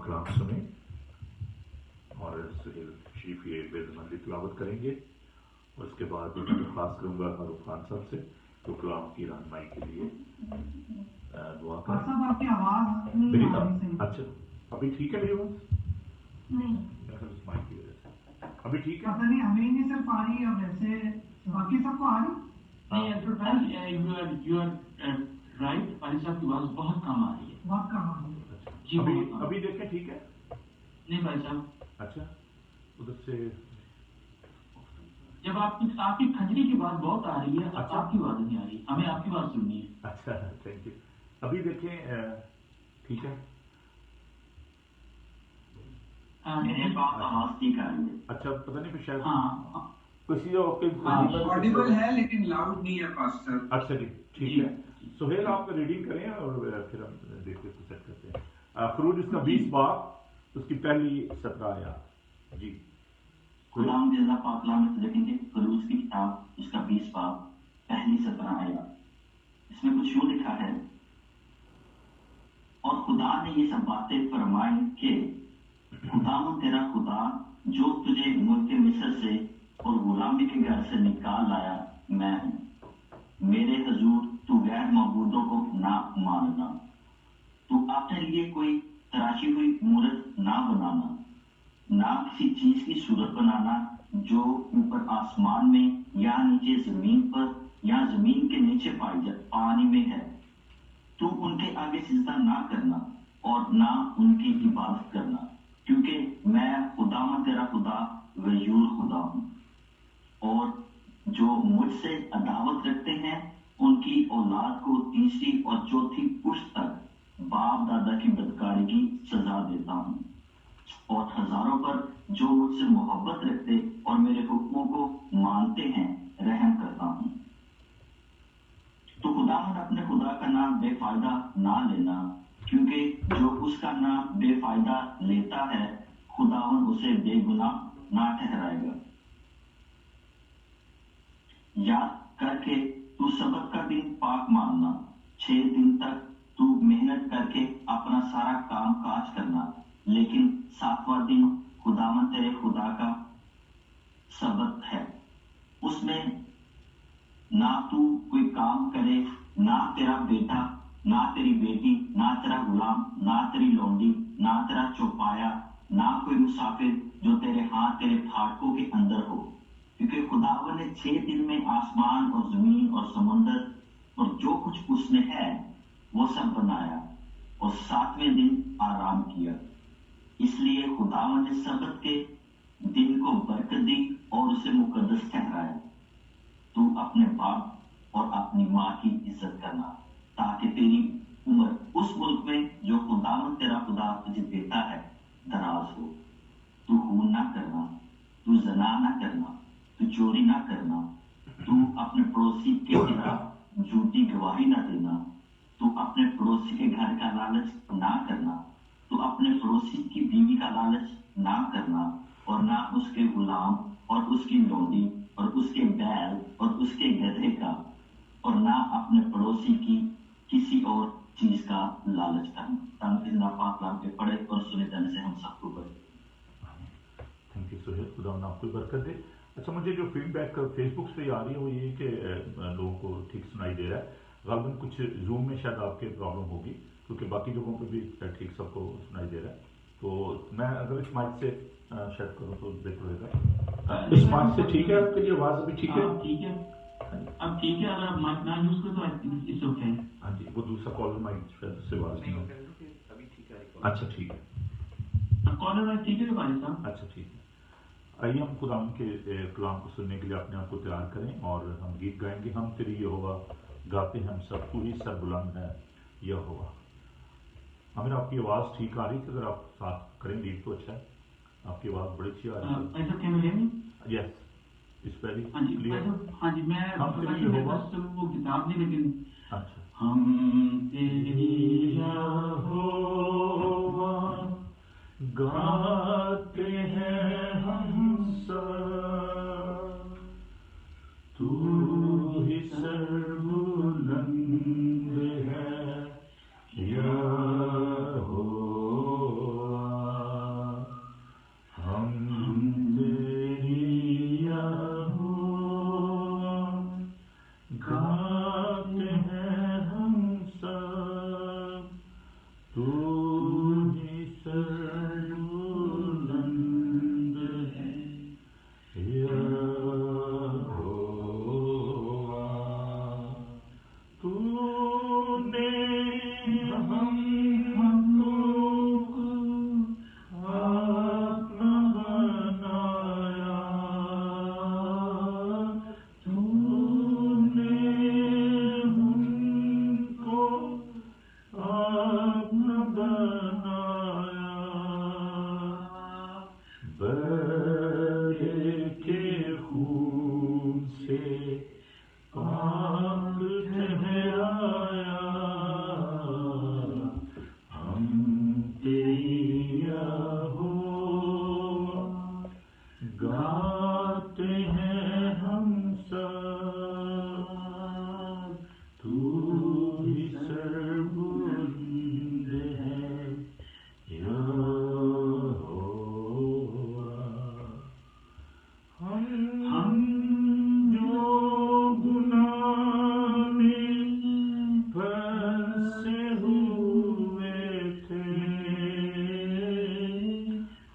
कलाम सुने और सुहेल शरीफ ये बेजमंदी तिलावत करेंगे और उसके बाद मैं दरख्वास्त करूँगा फारूक खान साहब से तो कलाम की रहनुमाई के लिए दुआ करें। आपकी आवाज़ नहीं आ रही सही। अच्छा अभी ठीक है मेरी आवाज़? नहीं, इस माइक की वजह से अभी ठीक है? पता नहीं हमें ही नहीं सिर्फ आ रही है, वैसे बाकी सबको आ रही? नहीं यू आर राइट, फारिद साहब की आवाज़ बहुत कम आ रही है, बहुत कम आ रही है। जी अभी देखें ठीक है? नहीं भाई साहब, अच्छा उधर से जब आपकी खंजरी की बात बहुत आ रही है, अच्छा। आपकी आवाज़ नहीं आ रही, हमें आपकी बात सुननी है। अच्छा थैंक यू। अभी देखें ठीक है? मेरे पास आवाज़ ठीक आ रही है। अच्छा पता नहीं फिर शायद हाँ किसी ऑडिबल है लेकिन लाउड नहीं है पास्टर। अच्छा जी ठीक है। सुहेल आप रीडिंग करें और फिर हम देखते हैं सेट करते हैं। खरूज उसका 20 बाब उसकी पहली 17 आयत जी। खुदाम अल्लाह पाक कलाम में देखेंगे खरूज की किताब उसका 20 बाब पहली 17 आयत। इसमें कुछ यूं लिखा है, और खुदा ने ये सब बातें फरमाई कि खुदावन तेरा खुदा जो तुझे मुल्क मिस्र से और गुलामी के घर से निकाल लाया मैं हूँ। मेरे हजूर तू गैर मबूदों को ना मानना, तू अपने लिए कोई तराशी हुई मूर्त ना बनाना, ना किसी चीज की सूरत बनाना जो ऊपर आसमान में या नीचे जमीन पर या जमीन के नीचे पानी में है। तू उनके आगे सिजदा ना करना और ना उनकी इबादत करना, क्योंकि मैं खुदावन तेरा खुदा गयूर खुदा हूँ। और जो मुझसे अदावत रखते हैं उनकी औलाद को तीसरी और चौथी पुश्त तक बाप दादा की बदकारी की सजा देता हूँ, और हजारों पर जो मुझसे मोहब्बत रखते और मेरे हुक्मों को मानते हैं रहम करता हूँ। तो खुदावन अपने खुदा का नाम बेफायदा ना लेना, क्योंकि जो उसका नाम बेफायदा लेता है खुदावन उसे बेगुनाह ना ठहराएगा। याद करके तू सबत का दिन पाक मानना, 6 दिन तक तू मेहनत करके अपना सारा काम काज करना, लेकिन 7वां दिन खुदावन तेरे खुदा का सबत है। उसमें ना तू कोई काम करे, ना तेरा बेटा, ना तेरी बेटी, ना तेरा गुलाम, ना तेरी लौंडी, ना तेरा चौपाया, ना कोई मुसाफिर जो तेरे हाथ तेरे फाटकों के अंदर हो, क्योंकि खुदावन ने 6 दिन में आसमान और जमीन और समुंदर और जो कुछ उसमें है वो सब बनाया और 7वें दिन आराम किया। इसलिए खुदावन ने सबत के दिन को बरकत दी और उसे मुकद्दस ठहराया। तू अपने बाप और अपनी माँ की इज्जत करना, ताकि तेरी उम्र उस मुल्क में जो खुदावन तेरा खुदा तुझे देता है दराज हो। तू खून ना करना, तू ज़ना ना करना, तू चोरी ना करना, तू अपने पड़ोसी के खिलाफ झूठी गवाही ना देना, तू अपने पड़ोसी के घर का लालच ना करना, तू अपने पड़ोसी की बीवी का लालच ना करना, और ना उसके गुलाम और उसकी लौंडी और उसके बैल और उसके गधे का, और ना अपने पड़ोसी की किसी और चीज का लालच करना। पाक कलाम के पढ़े और सुने जाने से हम सबको बड़े। थैंक यू सुहेल, खुदा आपको बरकत दे। अच्छा मुझे जो फीडबैक फेसबुक पे आ रही है वो ये कि लोगों को ठीक सुनाई दे रहा है। गालिबन कुछ जूम में शायद आपके प्रॉब्लम होगी, क्योंकि बाकी जगहों पे भी ठीक सबको सुनाई दे रहा है। तो मैं अगर इस माइक से शायद करूँ तो बेहतर रहेगा। इस माइक से ठीक है आपके लिए आवाज़ अभी ठीक है? ठीक है, अब ठीक है। अगर आप माइक ना यूज करो तो इट्स ओके। हाँ जी, वो दूसरा कॉलर माइक शायद उससे आवाज़ नहीं होगी। अभी ठीक है। अच्छा ठीक है, कॉलर माइक ठीक है भाई साहब? अच्छा ठीक है। आइए हम खुदा के कलाम को सुनने के लिए अपने आप को तैयार करें और हम गीत गाएंगे। हम तेरी यहोवा गाते हैं हम सब, तू ही सरबुलंद है यहोवा। हमें आपकी आवाज़ ठीक आ रही थी, अगर आप साथ करें गीत तो अच्छा है। आपकी आवाज़ बड़ी अच्छी आ रही है। यस इस वेरी क्लियर। हाँ जी, मैं हम तेरी यहोवा वो किताब नहीं, लेकिन अच्छा हम तेरी यहोवा गाते हैं हम सब, तू ही सर्वबुलंद है यहोवा। से हुए थे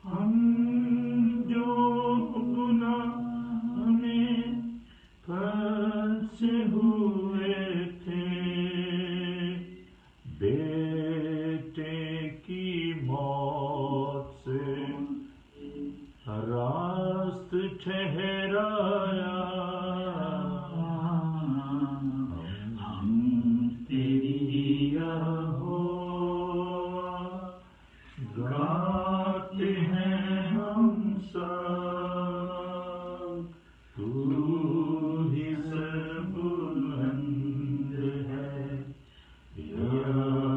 हम जो गुनाह में फंसे हुए थे बेटे की मौत से रास्त ठहराया हम तेरी यहोवा गाते हैं हम सब तू ही सर्वबुलंद है यहोवा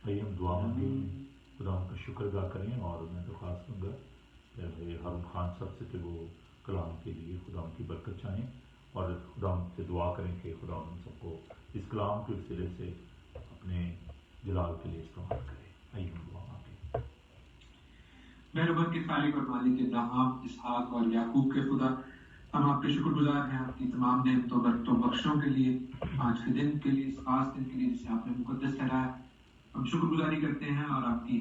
आइए हम दुआ मांगे खुदा का शुक्र अदा करें और मैं दरख्वास्त दूंगा पहले हारून खान साहब से कि वो कलाम के लिए खुदा की बरकत चाहें और खुदा से दुआ करें कि खुदा उन सबको इस कलाम के वसीले से अपने जलाल के लिए इस्तेमाल करें। आइए हम दुआ मांगे। मेहरबान के खालिक और मालिक इब्राहिम, इसहाक और याकूब के खुदा, हम आपके शुक्रगुजार हैं आपकी तमाम नेमतों बरकतों बख्शों के लिए, आज के दिन के लिए, इस खास दिन के लिए जिसे आपने मुकद्दस ठहराया। हम शुक्रगुजारी करते हैं और आपकी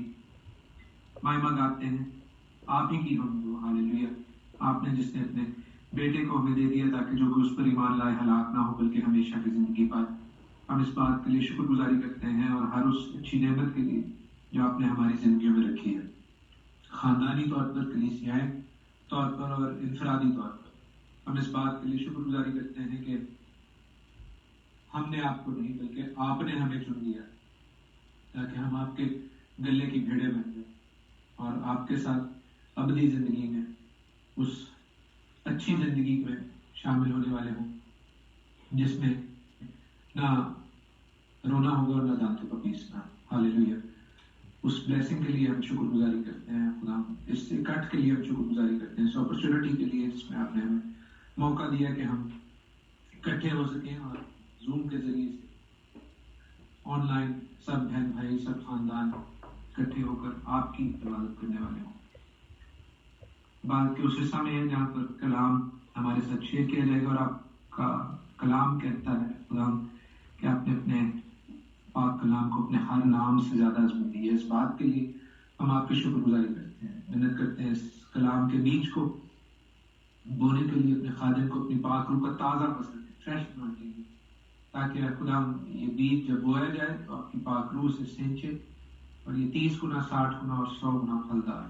महिमा गाते हैं। आप ही की हम हालेलुया। आपने जिसने अपने बेटे को हमें दे दिया ताकि जो भी उस पर ईमान लाए हलाक ना हो बल्कि हमेशा की जिंदगी पाए। हम इस बात के लिए शुक्रगुजारी करते हैं और हर उस अच्छी नेमत के लिए जो आपने हमारी जिंदगी में रखी है, खानदानी तौर पर, कलीसियाई तौर पर और इंफरादी तौर पर। हम इस बात के लिए शुक्रगुजारी करते हैं कि हमने आपको नहीं बल्कि आपने हमें चुन लिया ताकि हम आपके गले की भेड़े बन जाए और आपके साथ अबदी जिंदगी में, उस अच्छी जिंदगी में शामिल होने वाले हों जिसमें ना रोना होगा और ना दांतों का पीसना। हालेलुया। उस ब्लेसिंग के लिए हम शुक्रगुजारी करते हैं खुदा। इस इकट्ठ के लिए हम शुक्रगुजारी करते हैं, इस अपॉर्चुनिटी के लिए जिसमें आपने हमें मौका दिया कि हम इकट्ठे हो सकें और जूम के जरिए से ऑनलाइन सब बहन भाई, सब खानदान इकट्ठे होकर आपकी इबादत करने वाले हों। बात के उस हिस्सा में है जहाँ पर कलाम हमारे साथ शेयर किया जाएगा और आपका कलाम कहता है खुदा कि आपने अपने पाक कलाम को अपने हर नाम से ज्यादा अज़मत दी है। इस बात के लिए हम आपकी शुक्रगुजारी करते हैं, मिन्नत करते हैं इस कलाम के बीज को बोने के लिए अपने खादिम को अपनी पाक रूह का ताज़ा पसंद है, फ्रेश अनॉइंटिंग, ताकि खुदा ये बीज जब बोया जाए तो आपकी पाक रूह से सिंचे और ये 30 गुना, 60 गुना और 100 गुना फलदार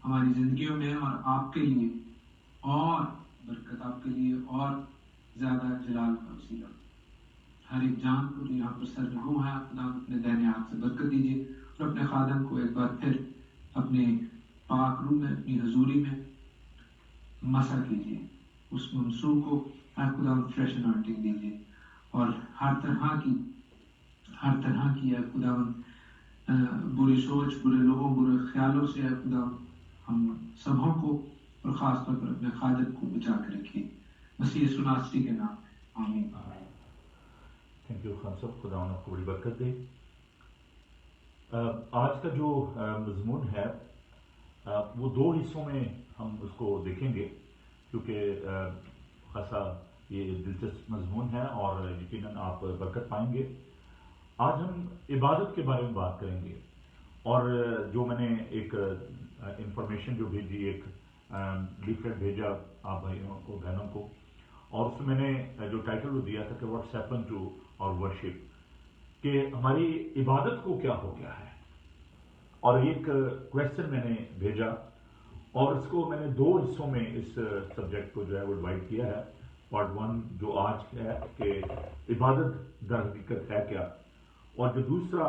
हमारी जिंदगियों में और आपके लिए और बरकत, आपके लिए और ज्यादा जलाल का वसीला। हर एक जान को जो यहाँ पर सरगर्म है, खुदा अपने दाहिने हाथ से बरकत दीजिए और अपने खादम को एक बार फिर अपने पाक रूह में, अपनी हजूरी में मसा कीजिए, उस मंसूब को खुदा फ्रेश अनॉइंटिंग दीजिए और हर तरह की खुदा बुरी सोच, बुरे लोगों, बुरे ख्यालों से खुदा हम सबों को और खास तौर पर अपने खादिम को बचा के रखिए, मसीह यीशु नासरी के नाम, आमीन। थैंक यू खान साहब, खुदा आपको बड़ी बरकत दे। आज का जो मजमून है वो 2 हिस्सों में हम उसको देखेंगे क्योंकि खासा ये दिलचस्प मजमून है और यकीनन आप बरकत पाएंगे। आज हम इबादत के बारे में बात करेंगे और जो मैंने एक इंफॉर्मेशन जो भेजी, एक लीफलेट भेजा आप भाइयों को, बहनों को, और उसमें मैंने जो टाइटल वो दिया था कि व्हाट्स हैपन टू और वर्शिप, कि हमारी इबादत को क्या हो गया है। और एक क्वेश्चन मैंने भेजा और इसको मैंने 2 हिस्सों में इस सब्जेक्ट को जो है वो डिवाइड किया है। पार्ट 1 जो आज है कि इबादत दर हकीकत है क्या, और जो दूसरा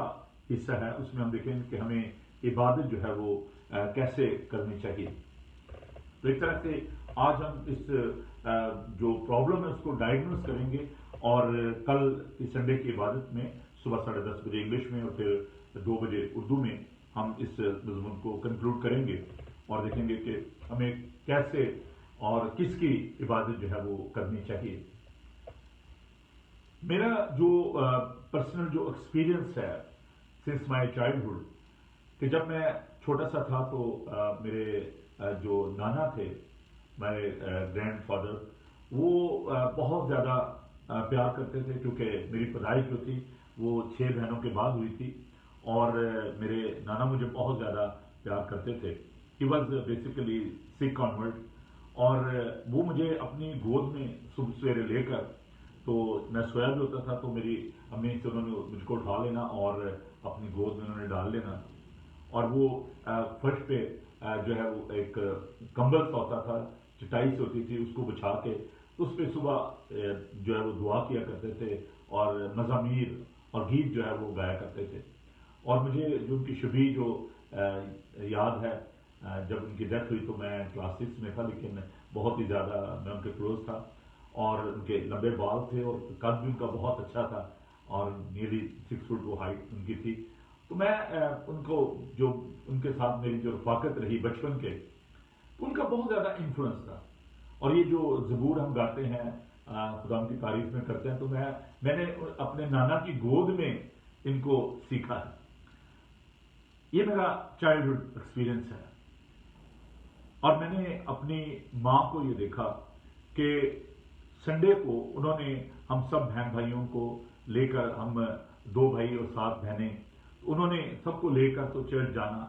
हिस्सा है उसमें हम देखेंगे कि हमें इबादत जो है वो कैसे करनी चाहिए। तो एक तरह से आज हम इस जो प्रॉब्लम है उसको डायग्नोस करेंगे और कल इस संडे की इबादत में सुबह 10:30 बजे इंग्लिश में और फिर 2 बजे उर्दू में हम इस मजमून को कंक्लूड करेंगे और देखेंगे कि हमें कैसे और किसकी इबादत जो है वो करनी चाहिए। मेरा जो पर्सनल जो एक्सपीरियंस है सिंस माय चाइल्डहुड, कि जब मैं چھوٹا سا تھا تو میرے جو نانا تھے میرے گرینڈ فادر وہ بہت زیادہ پیار کرتے تھے، کیونکہ میری پیدائش جو تھی وہ 6 بہنوں کے بعد ہوئی تھی، اور میرے نانا مجھے بہت زیادہ پیار کرتے تھے. He was basically Sikh convert, اور وہ مجھے اپنی گود میں صبح سویرے لے کر، تو میں سویا بھی ہوتا تھا تو میری امی سے انہوں نے مجھ کو اٹھا لینا اور اپنی گود میں انہوں نے ڈال لینا، اور وہ فرش پہ جو ہے وہ ایک کمبل سا ہوتا تھا، چٹائی سے ہوتی تھی، اس کو بچھا کے اس پہ صبح جو ہے وہ دعا کیا کرتے تھے اور مزامیر اور گیت جو ہے وہ گایا کرتے تھے. اور مجھے جو ان کی شبیہ جو یاد ہے، جب ان کی ڈیتھ ہوئی تو میں کلاس 6 میں تھا، لیکن بہت ہی زیادہ میں ان کے کلوز تھا، اور ان کے لمبے بال تھے اور قد بھی ان کا بہت اچھا تھا، اور نیئرلی 6 فٹ وہ ہائٹ ان کی تھی. تو میں ان کو جو ان کے ساتھ میری جو رفاقت رہی بچپن کے، ان کا بہت زیادہ انفلوئنس تھا. اور یہ جو زبور ہم گاتے ہیں خدا کی تعریف میں کرتے ہیں، تو میں نے اپنے نانا کی گود میں ان کو سیکھا ہے. یہ میرا چائلڈہڈ ایکسپیرئنس ہے. اور میں نے اپنی ماں کو یہ دیکھا کہ سنڈے کو انہوں نے ہم سب بہن بھائیوں کو لے کر، ہم 2 بھائی اور 7 بہنیں، انہوں نے سب کو لے کر تو چرچ جانا.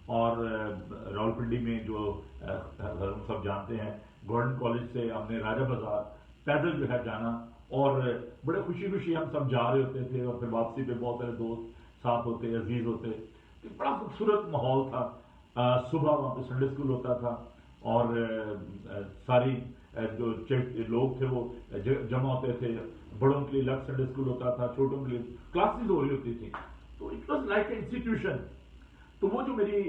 اور راولپنڈی میں جو ہم سب جانتے ہیں گورنمنٹ کالج سے ہم نے راجہ بازار پیدل جو ہے جانا، اور بڑے خوشی خوشی ہم سب جا رہے ہوتے تھے، اور پھر واپسی پہ بہت سارے دوست ساتھ ہوتے، عزیز ہوتے. بڑا خوبصورت ماحول تھا. صبح وہاں پہ سنڈے اسکول ہوتا تھا، اور ساری جو لوگ تھے وہ جمع ہوتے تھے. بڑوں کے لیے الگ سنڈے اسکول ہوتا تھا، چھوٹوں کے لیے کلاسز ہو رہی ہوتی تھی. تو it was like a institution. تو وہ جو میری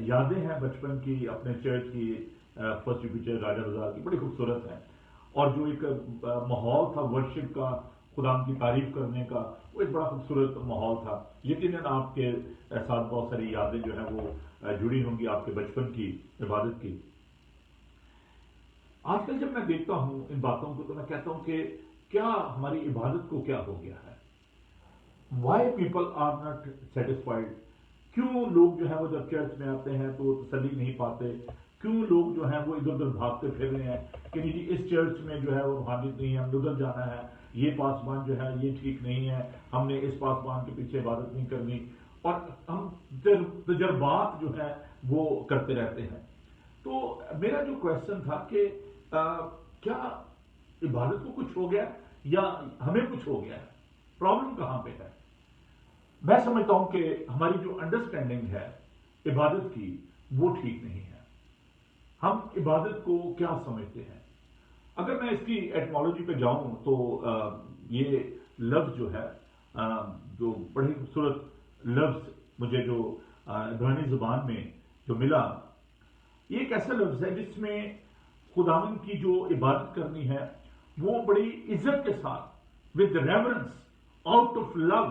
یادیں ہیں بچپن کی اپنے چرچ کی، فرسٹ ٹیچر راجہ بازار کی، بڑی خوبصورت ہیں. اور جو ایک ماحول تھا ورشپ کا، خدا کی تعریف کرنے کا، وہ ایک بڑا خوبصورت ماحول تھا. یقیناً آپ کے ساتھ بہت ساری یادیں جو ہیں وہ جڑی ہوں گی آپ کے بچپن کی عبادت کی. آج کل جب میں دیکھتا ہوں ان باتوں کو تو میں کہتا ہوں کہ کیا ہماری عبادت کو کیا ہو گیا ہے؟ Why people are not satisfied? کیوں لوگ جو ہے وہ جب چرچ میں آتے ہیں تو تسلی نہیں پاتے؟ کیوں لوگ جو ہیں وہ ادھر ادھر بھاگتے پھر رہے ہیں کہ جی اس چرچ میں جو ہے وہ روحانیت نہیں ہے، ہم ادھر جانا ہے، یہ پاسبان جو ہے یہ ٹھیک نہیں ہے، ہم نے اس پاسبان کے پیچھے عبادت نہیں کرنی، اور ہم تجربات جو ہے وہ کرتے رہتے ہیں. تو میرا جو کویشچن تھا کہ کیا عبادت کو کچھ ہو گیا یا ہمیں کچھ ہو گیا ہے؟ پرابلم کہاں پہ ہے؟ میں سمجھتا ہوں کہ ہماری جو انڈرسٹینڈنگ ہے عبادت کی وہ ٹھیک نہیں ہے. ہم عبادت کو کیا سمجھتے ہیں؟ اگر میں اس کی ایٹمالوجی پہ جاؤں تو یہ لفظ جو ہے، جو بڑی خوبصورت لفظ مجھے جو عبرانی زبان میں جو ملا، یہ ایک ایسا لفظ ہے جس میں خداوند کی جو عبادت کرنی ہے وہ بڑی عزت کے ساتھ، with reverence, out of love,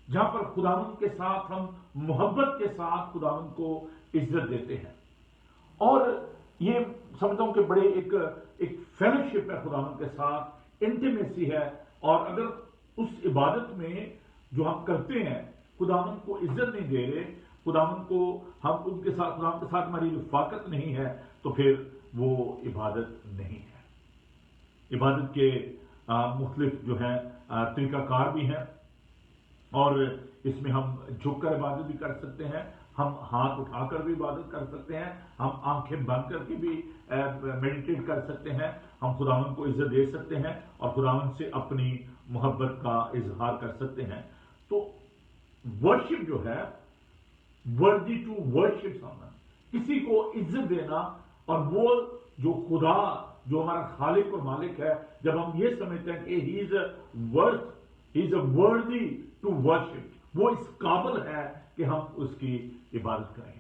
جہاں پر خداوند کے ساتھ ہم محبت کے ساتھ خداوند کو عزت دیتے ہیں. اور یہ سمجھتا ہوں کہ بڑے ایک فیلوشپ ہے خداوند کے ساتھ، انٹیمیسی ہے. اور اگر اس عبادت میں جو ہم کرتے ہیں خداوند کو عزت نہیں دے رہے، خداوند کو ہم ان کے ساتھ، خداوند کے ساتھ ہماری رفاقت نہیں ہے، تو پھر وہ عبادت نہیں ہے. عبادت کے مختلف جو ہیں طریقہ کار بھی ہیں، اور اس میں ہم جھک کر عبادت بھی کر سکتے ہیں، ہم ہاتھ اٹھا کر بھی عبادت کر سکتے ہیں، ہم آنکھیں بند کر کے بھی میڈیٹیٹ کر سکتے ہیں، ہم خداوند کو عزت دے سکتے ہیں اور خداوند سے اپنی محبت کا اظہار کر سکتے ہیں. تو ورشپ جو ہے، worthy to worship someone، کسی کو عزت دینا، اور وہ جو خدا جو ہمارا خالق اور مالک ہے، جب ہم یہ سمجھتے ہیں کہ he is a worthy to worship، وہ اس قابل ہے کہ ہم اس کی عبادت کریں.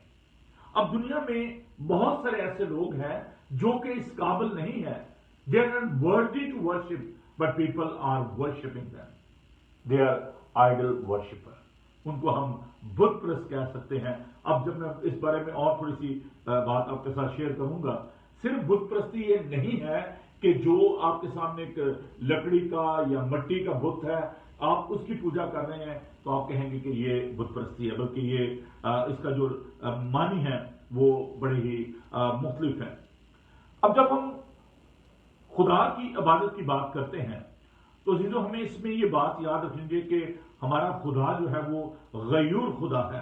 اب دنیا میں بہت سارے ایسے لوگ ہیں جو کہ اس قابل نہیں ہے. they are not worthy to worship but people are worshipping them. they are idol worshipper. ان کو ہم بت پرست کہہ سکتے ہیں. اب جب میں اس بارے میں اور تھوڑی سی بات آپ کے ساتھ شیئر کروں گا، صرف بت پرستی یہ نہیں ہے کہ جو آپ کے سامنے ایک لکڑی کا یا مٹی کا بت ہے آپ اس کی پوجا کر رہے ہیں تو آپ کہیں گے کہ یہ بت پرستی ہے، بلکہ یہ اس کا جو معنی ہے وہ بڑے ہی مختلف ہے۔ اب جب ہم خدا کی عبادت کی بات کرتے ہیں تو عزیزو ہمیں اس میں یہ بات یاد رکھیں گے کہ ہمارا خدا جو ہے وہ غیور خدا ہے،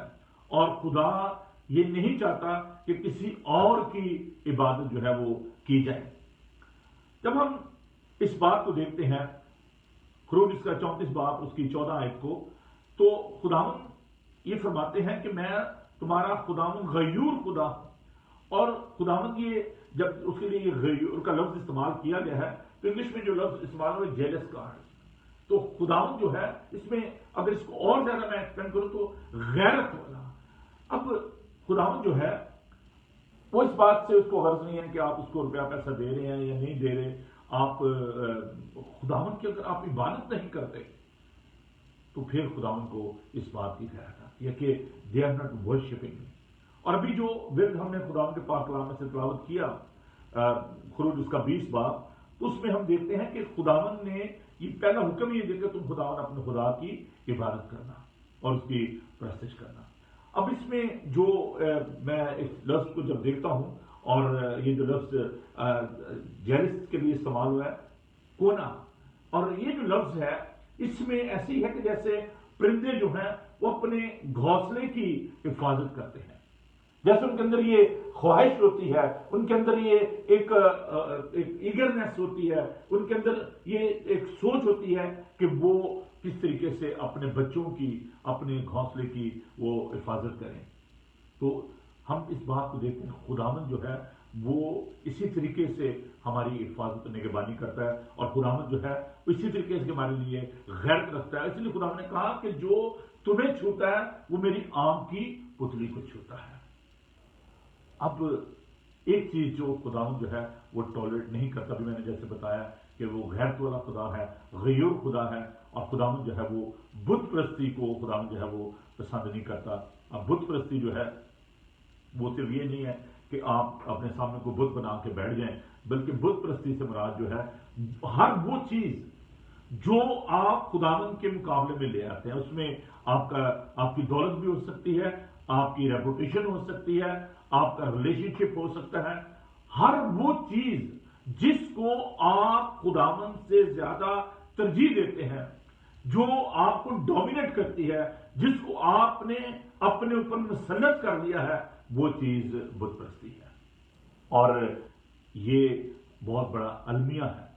اور خدا یہ نہیں چاہتا کہ کسی اور کی عبادت جو ہے وہ کی جائے۔ جب ہم اس بات کو دیکھتے ہیں خروج اس کا 34 باب اس کی 14 آیت کو، تو خداوند یہ فرماتے ہیں کہ میں تمہارا خداوند غیور خدا ہوں، اور خداوند یہ جب اس کے لیے یہ غیور کا لفظ استعمال کیا گیا ہے تو انگلش میں جو لفظ استعمال ہوا جیلس کا ہے، تو خداوند جو ہے اس میں اگر اس کو اور زیادہ میں ایکسپینڈ کروں تو غیرت والا۔ اب خداوند جو ہے وہ اس بات سے اس کو غرض نہیں ہے کہ آپ اس کو روپیہ پیسہ دے رہے ہیں یا نہیں دے رہے، آپ خداوند کی اگر آپ عبادت نہیں کرتے تو پھر خداوند کو اس بات کی خیرات آتی ہے کہ دے آر ناٹ ورشپنگ۔ اور ابھی جو ورد ہم نے خداوند کے پاک کلام میں سے تلاوت کیا خروج اس کا 20 باب، تو اس میں ہم دیکھتے ہیں کہ خداوند نے یہ پہلا حکم یہ دیا کہ تم خداوند اپنے خدا کی عبادت کرنا اور اس کی پرستش کرنا۔ اب اس میں جو میں اس لفظ کو جب دیکھتا ہوں اور یہ جو لفظ جیلس کے لیے استعمال ہوا ہے کونا، اور یہ جو لفظ ہے اس میں ایسی ہے کہ جیسے پرندے جو ہیں وہ اپنے گھونسلے کی حفاظت کرتے ہیں، جیسے ان کے اندر یہ خواہش ہوتی ہے، ان کے اندر یہ ایک ایگرنیس ہوتی ہے، ان کے اندر یہ ایک سوچ ہوتی ہے کہ وہ کس طریقے سے اپنے بچوں کی، اپنے گھونسلے کی وہ حفاظت کریں۔ تو ہم اس بات کو دیکھتے ہیں خداوند جو ہے وہ اسی طریقے سے ہماری حفاظت نگہبانی کرتا ہے، اور خداوند جو ہے اسی طریقے سے ہمارے لیے غیرت رکھتا ہے۔ اس لیے خداوند نے کہا کہ جو تمہیں چھوتا ہے وہ میری آنکھ کی پتلی کو چھوتا ہے۔ اب ایک چیز جو خداوند جو ہے وہ ٹالریٹ نہیں کرتا، بھی میں نے جیسے بتایا کہ وہ غیرت والا خدا ہے، غیور خدا ہے، اور خداوند جو ہے وہ بت پرستی کو خداوند جو ہے وہ پسند نہیں کرتا۔ اب بت پرستی جو ہے وہ صرف یہ نہیں ہے کہ آپ اپنے سامنے کو بت بنا کے بیٹھ جائیں، بلکہ بت پرستی سے مراد جو ہے ہر وہ چیز جو آپ خداوند کے مقابلے میں لے آتے ہیں، اس میں آپ کی دولت بھی ہو سکتی ہے، آپ کی ریپوٹیشن ہو سکتی ہے، آپ کا ریلیشن شپ ہو سکتا ہے، ہر وہ چیز جس کو آپ خداوند سے زیادہ ترجیح دیتے ہیں، جو آپ کو ڈومینیٹ کرتی ہے، جس کو آپ نے اپنے اوپر مسلط کر لیا ہے، وہ چیز بت پرستی ہے۔ اور یہ بہت بڑا المیہ ہے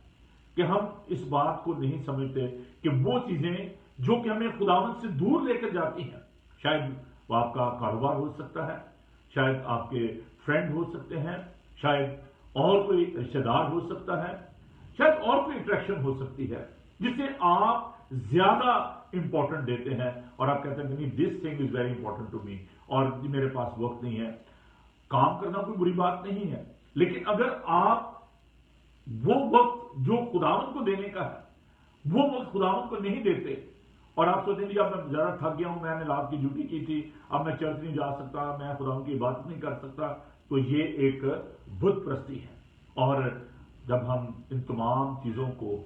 کہ ہم اس بات کو نہیں سمجھتے کہ وہ چیزیں جو کہ ہمیں خداوند سے دور لے کر جاتی ہیں، شاید وہ آپ کا کاروبار ہو سکتا ہے، شاید آپ کے فرینڈ ہو سکتے ہیں، شاید اور کوئی رشتہ دار ہو سکتا ہے، شاید اور کوئی اٹریکشن ہو سکتی ہے جسے آپ زیادہ امپورٹنٹ دیتے ہیں، اور آپ کہتے ہیں کہ this thing is very important to me, اور میرے پاس وقت نہیں ہے۔ کام کرنا کوئی بری بات نہیں ہے، لیکن اگر آپ وہ وقت جو خداوند کو دینے کا ہے وہ وقت خداوند کو نہیں دیتے، اور آپ سوچیں گے اب میں زیادہ تھک گیا ہوں، میں نے رات کی ڈیوٹی کی تھی، اب میں چرچ نہیں جا سکتا، میں خداوند کی عبادت نہیں کر سکتا، تو یہ ایک بت پرستی ہے۔ اور جب ہم ان تمام چیزوں کو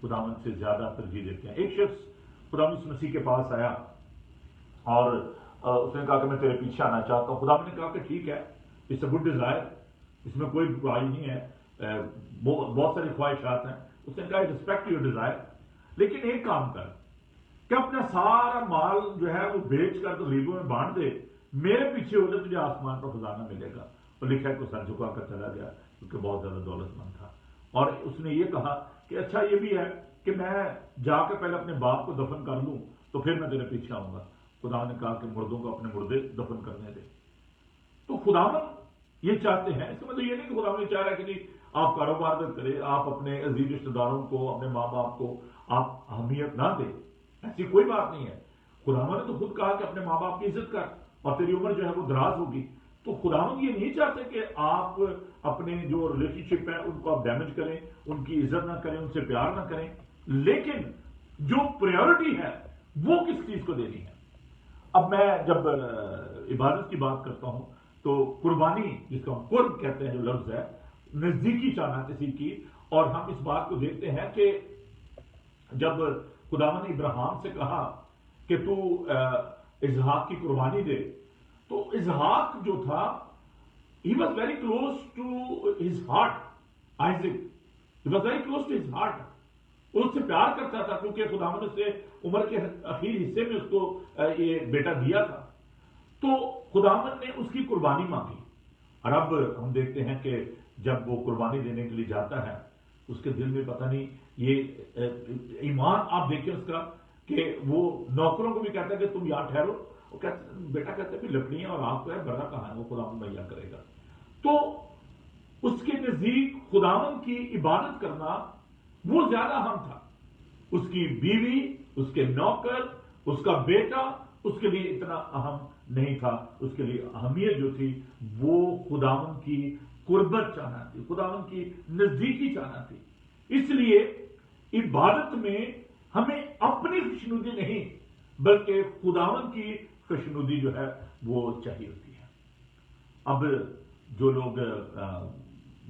خداوند سے زیادہ ترجیح دیتے ہیں، ایک شخص خداوند مسیح کے پاس آیا اور اس نے کہا کہ میں تیرے پیچھے آنا چاہتا ہوں۔ خداوند نے کہا کہ ٹھیک ہے، اٹس اے گڈ ڈیزائر، اس میں کوئی برائی نہیں ہے، بہت ساری خواہشات ہیں۔ اس نے کہا ریسپیکٹ یور ڈیزائر، لیکن ایک کام کر کہ اپنا سارا مال جو ہے وہ بیچ کر تو غریبوں میں بانٹ دے، میرے پیچھے ہو جائے، تجھے آسمان پر خزانہ ملے گا۔ اور لکھا ہے کہ سر جھکا کر چلا گیا کیونکہ بہت زیادہ دولت مند تھا، اور اس نے یہ کہا کہ اچھا یہ بھی ہے کہ میں جا کے پہلے اپنے باپ کو دفن کر لوں تو پھر میں تیرے پیچھے آؤں گا۔ خدا نے کہا کہ مردوں کو اپنے مردے دفن کرنے دے۔ تو خداوند یہ چاہتے ہیں، اس کا مطلب یہ نہیں کہ خداوند یہ چاہ رہا ہے کہ جی آپ کاروبار نہ کریں، آپ اپنے عزیز رشتہ داروں کو، اپنے ماں باپ کو آپ اہمیت نہ دیں، ایسی کوئی بات نہیں ہے۔ خداوند نے تو خود کہا کہ اپنے ماں باپ کی عزت کر اور تیری عمر جو ہے وہ دراز ہوگی۔ تو خداوند یہ نہیں چاہتے کہ آپ اپنے جو ریلیشن شپ ہے ان کو آپ ڈیمیج کریں، ان کی عزت نہ کریں، ان سے پیار نہ کریں، لیکن جو پریورٹی ہے وہ کس چیز کو دینی ہے۔ اب میں جب عبادت کی بات کرتا ہوں تو قربانی، جس کو ہم قرب کہتے ہیں جو لفظ ہے، نزدیکی چاہنا کسی کی، اور ہم اس بات کو دیکھتے ہیں کہ جب खुदावन ने इब्राहिम से कहा कि तू इसहाक की कुर्बानी दे, तो इसहाक जो था he was very close to his heart, Isaac. He was very close to his heart. उससे प्यार करता था क्योंकि खुदावन ने उसे उम्र के आखिरी हिस्से में उसको ये बेटा दिया था। तो खुदावन ने उसकी कुर्बानी मांगी। और अब हम देखते हैं कि जब वो कुर्बानी देने के लिए जाता है, उसके दिल में पता नहीं ये ईमान आप देखिए उसका, कि वो नौकरों को भी कहता है कि तुम यहाँ ठहरो, वो कहते बेटा कहते हैं लकड़ियां और आग तो है, बर्रा कहाँ है, वो खुदावन मुहैया करेगा। तो उसके नजदीक खुदावन की इबादत करना वो ज्यादा अहम था। उसकी बीवी, उसके नौकर, उसका बेटा उसके लिए इतना अहम नहीं था। उसके लिए अहमियत जो थी वो खुदावन की कुर्बत चाहना थी, खुदावन की नजदीकी चाहना थी। इसलिए इबादत में हमें अपनी खुशनुदी नहीं बल्कि खुदावन की खुशनुदी जो है वो चाहिए होती है। अब जो लोग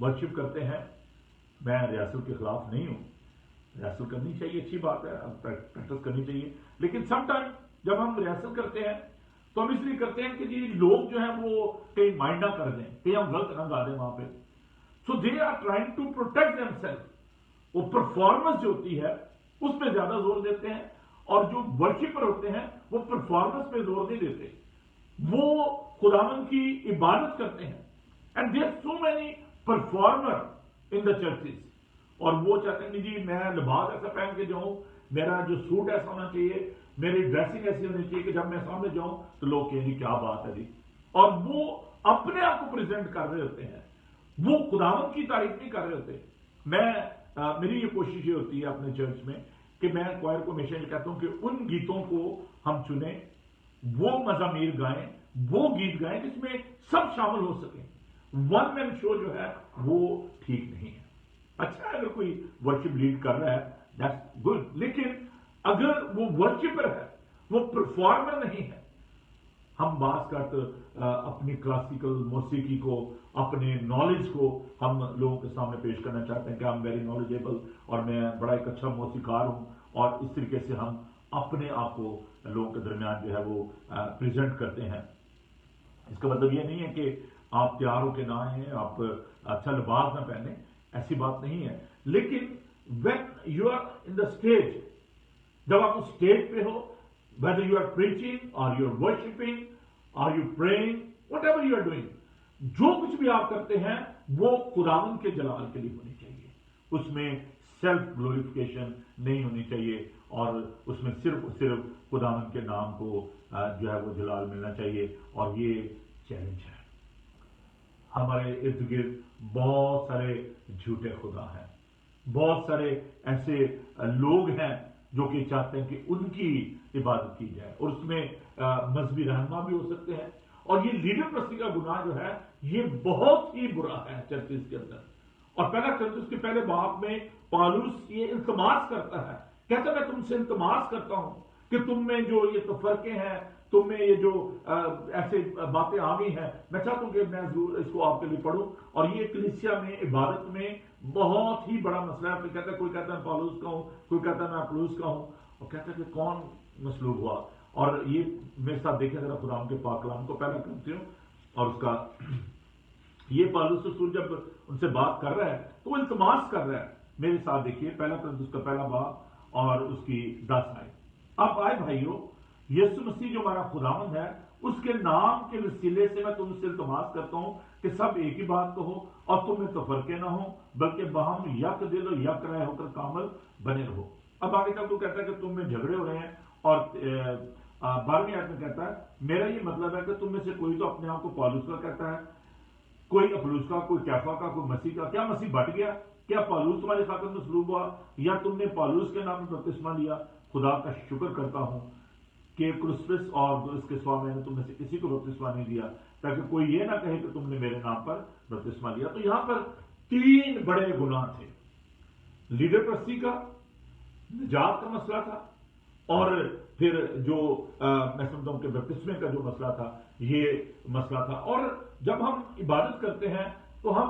वर्शिप करते हैं, मैं रियासत के खिलाफ नहीं हूं, रियासत करनी चाहिए, अच्छी बात है, प्रैक्टिस करनी चाहिए। लेकिन समटाइम जब हम रियासत करते हैं तो हम इसलिए करते हैं कि जी लोग जो है वो कहीं माइंड ना कर दें, कहीं हम गलत ना गा दें वहां पे। So they are trying to protect themselves. वो परफॉर्मेंस जो होती है उस पर ज्यादा जोर देते हैं, और जो वर्शिपर होते हैं वो परफॉर्मेंस पे जोर नहीं देते, वो खुदावन की इबादत करते हैं। And there so many performer in the churches, और वो चाहते हैं जी मैं लिबास ऐसा पहन के जाऊं, मेरा जो सूट ऐसा होना चाहिए, मेरी ड्रेसिंग ऐसी होनी चाहिए कि जब मैं सामने जाऊं तो लोग कहेंगे क्या बात है जी। और वो अपने आप को प्रेजेंट कर रहे होते हैं, वो खुदावन की तारीफ नहीं कर रहे होते। मेरी ये कोशिश ये होती है अपने चर्च में कि मैं क्वायर को हमेशा ये कहता हूं कि उन गीतों को हम चुने, वो मज़ामीर गाएं, वो गीत गाएं जिसमें सब शामिल हो सके। वन मैन शो जो है वो ठीक नहीं है। अच्छा है अगर कोई वर्शिप लीड कर रहा है, दैट्स गुड, लेकिन अगर वो वर्शिपर है, वो परफॉर्मर नहीं है। हम बात करते अपनी क्लासिकल मौसीकी को, अपने नॉलेज को हम लोगों के सामने पेश करना चाहते हैं कि आई एम वेरी नॉलेजेबल और मैं बड़ा एक अच्छा मौसीकार हूं, और इस तरीके से हम अपने आप को लोगों के दरमियान जो है वो प्रेजेंट करते हैं। इसका मतलब ये नहीं है कि आप तैयार होकर ना आए, आप अच्छा लिबास ना पहने, ऐसी बात नहीं है। लेकिन when you are in the stage, जब आप उस स्टेज पे हो, whether you are preaching or you are worshiping or you praying, whatever you are doing, जो कुछ भी आप करते हैं वो खुदावन के जलाल के लिए होनी चाहिए। उसमें सेल्फ ग्लोरिफिकेशन नहीं होनी चाहिए, और उसमें सिर्फ खुदावन के नाम को जो है वो जलाल मिलना चाहिए। और ये चैलेंज है। हमारे इर्द गिर्द बहुत सारे झूठे खुदा हैं, बहुत सारे ऐसे लोग हैं जो कि चाहते हैं कि उनकी इबादत की जाए, और उसमें मजहबी रहनुमा भी हो सकते हैं। और ये लीडर प्रस्ती का गुनाह जो है ये बहुत ही बुरा है चर्चिस के अंदर। और पहला चर्चिस के पहले बाब में पौलुस ये इल्तमास करता है, कहता है मैं तुमसे इल्तमास करता हूं कि तुम में जो ये तफरके हैं, तुम में ये जो ऐसे बातें आ गई हैं, मैं चाहता हूं कि मैं जरूर इसको आपके लिए पढ़ूं। और ये कलीसिया में इबादत में बहुत ही बड़ा मसला है। कहता है, कोई कहता है पौलुस का हूं, कोई कहता है मैं अपुल्लोस का हूं, और कहता है कि कौन मसलूब हुआ। और ये मेरे साथ देखें जरा खुदा के पाक कलाम को पहला करते हूं, और उसका ये पौलुस रसूल जब उनसे बात कर रहा है तो वो इल्तमास कर रहा है। मेरे साथ देखिए पहला उसका पहला बाब और उसकी 10 आयत। अब आए भाइयों, यीशु मसीह जो हमारा खुदावंद है उसके नाम के वसीले से मैं तुमसे इल्तमास करता हूं कि सब एक ही बात कहो और तुम में तफरके ना हो, बल्कि बहम यक दिल और यक राय होकर कामल बने रहो। अब आगे तक तो कहता है कि तुम में झगड़े हो रहे हैं, और 12वीं आयत में कहता है मेरा ये मतलब है कि तुम में से कोई तो अपने आप को पौलुस का कहता है, कोई अपुल्लोस का, कोई कैफा का, कोई मसीह का। क्या मसीह बट गया? क्या पौलुस तुम्हारे खातिर मसलूब हुआ, या तुमने पौलुस के नाम में बपतिस्मा लिया? खुदा का शुक्र करता हूं कि क्रिस्पस और इसके सिवा मैंने तुम में से किसी को बपतिस्मा नहीं दिया, ताकि कोई ये ना कहे कि तुमने मेरे नाम पर बपतिस्मा लिया। तो यहां पर 3 बड़े गुनाह थे। लीडर प्रस्ती का, निजात का मसला था, और फिर जो मैं समझता हूं कि बपतिस्मे का जो मसला था ये मसला था। और जब हम इबादत करते हैं तो हम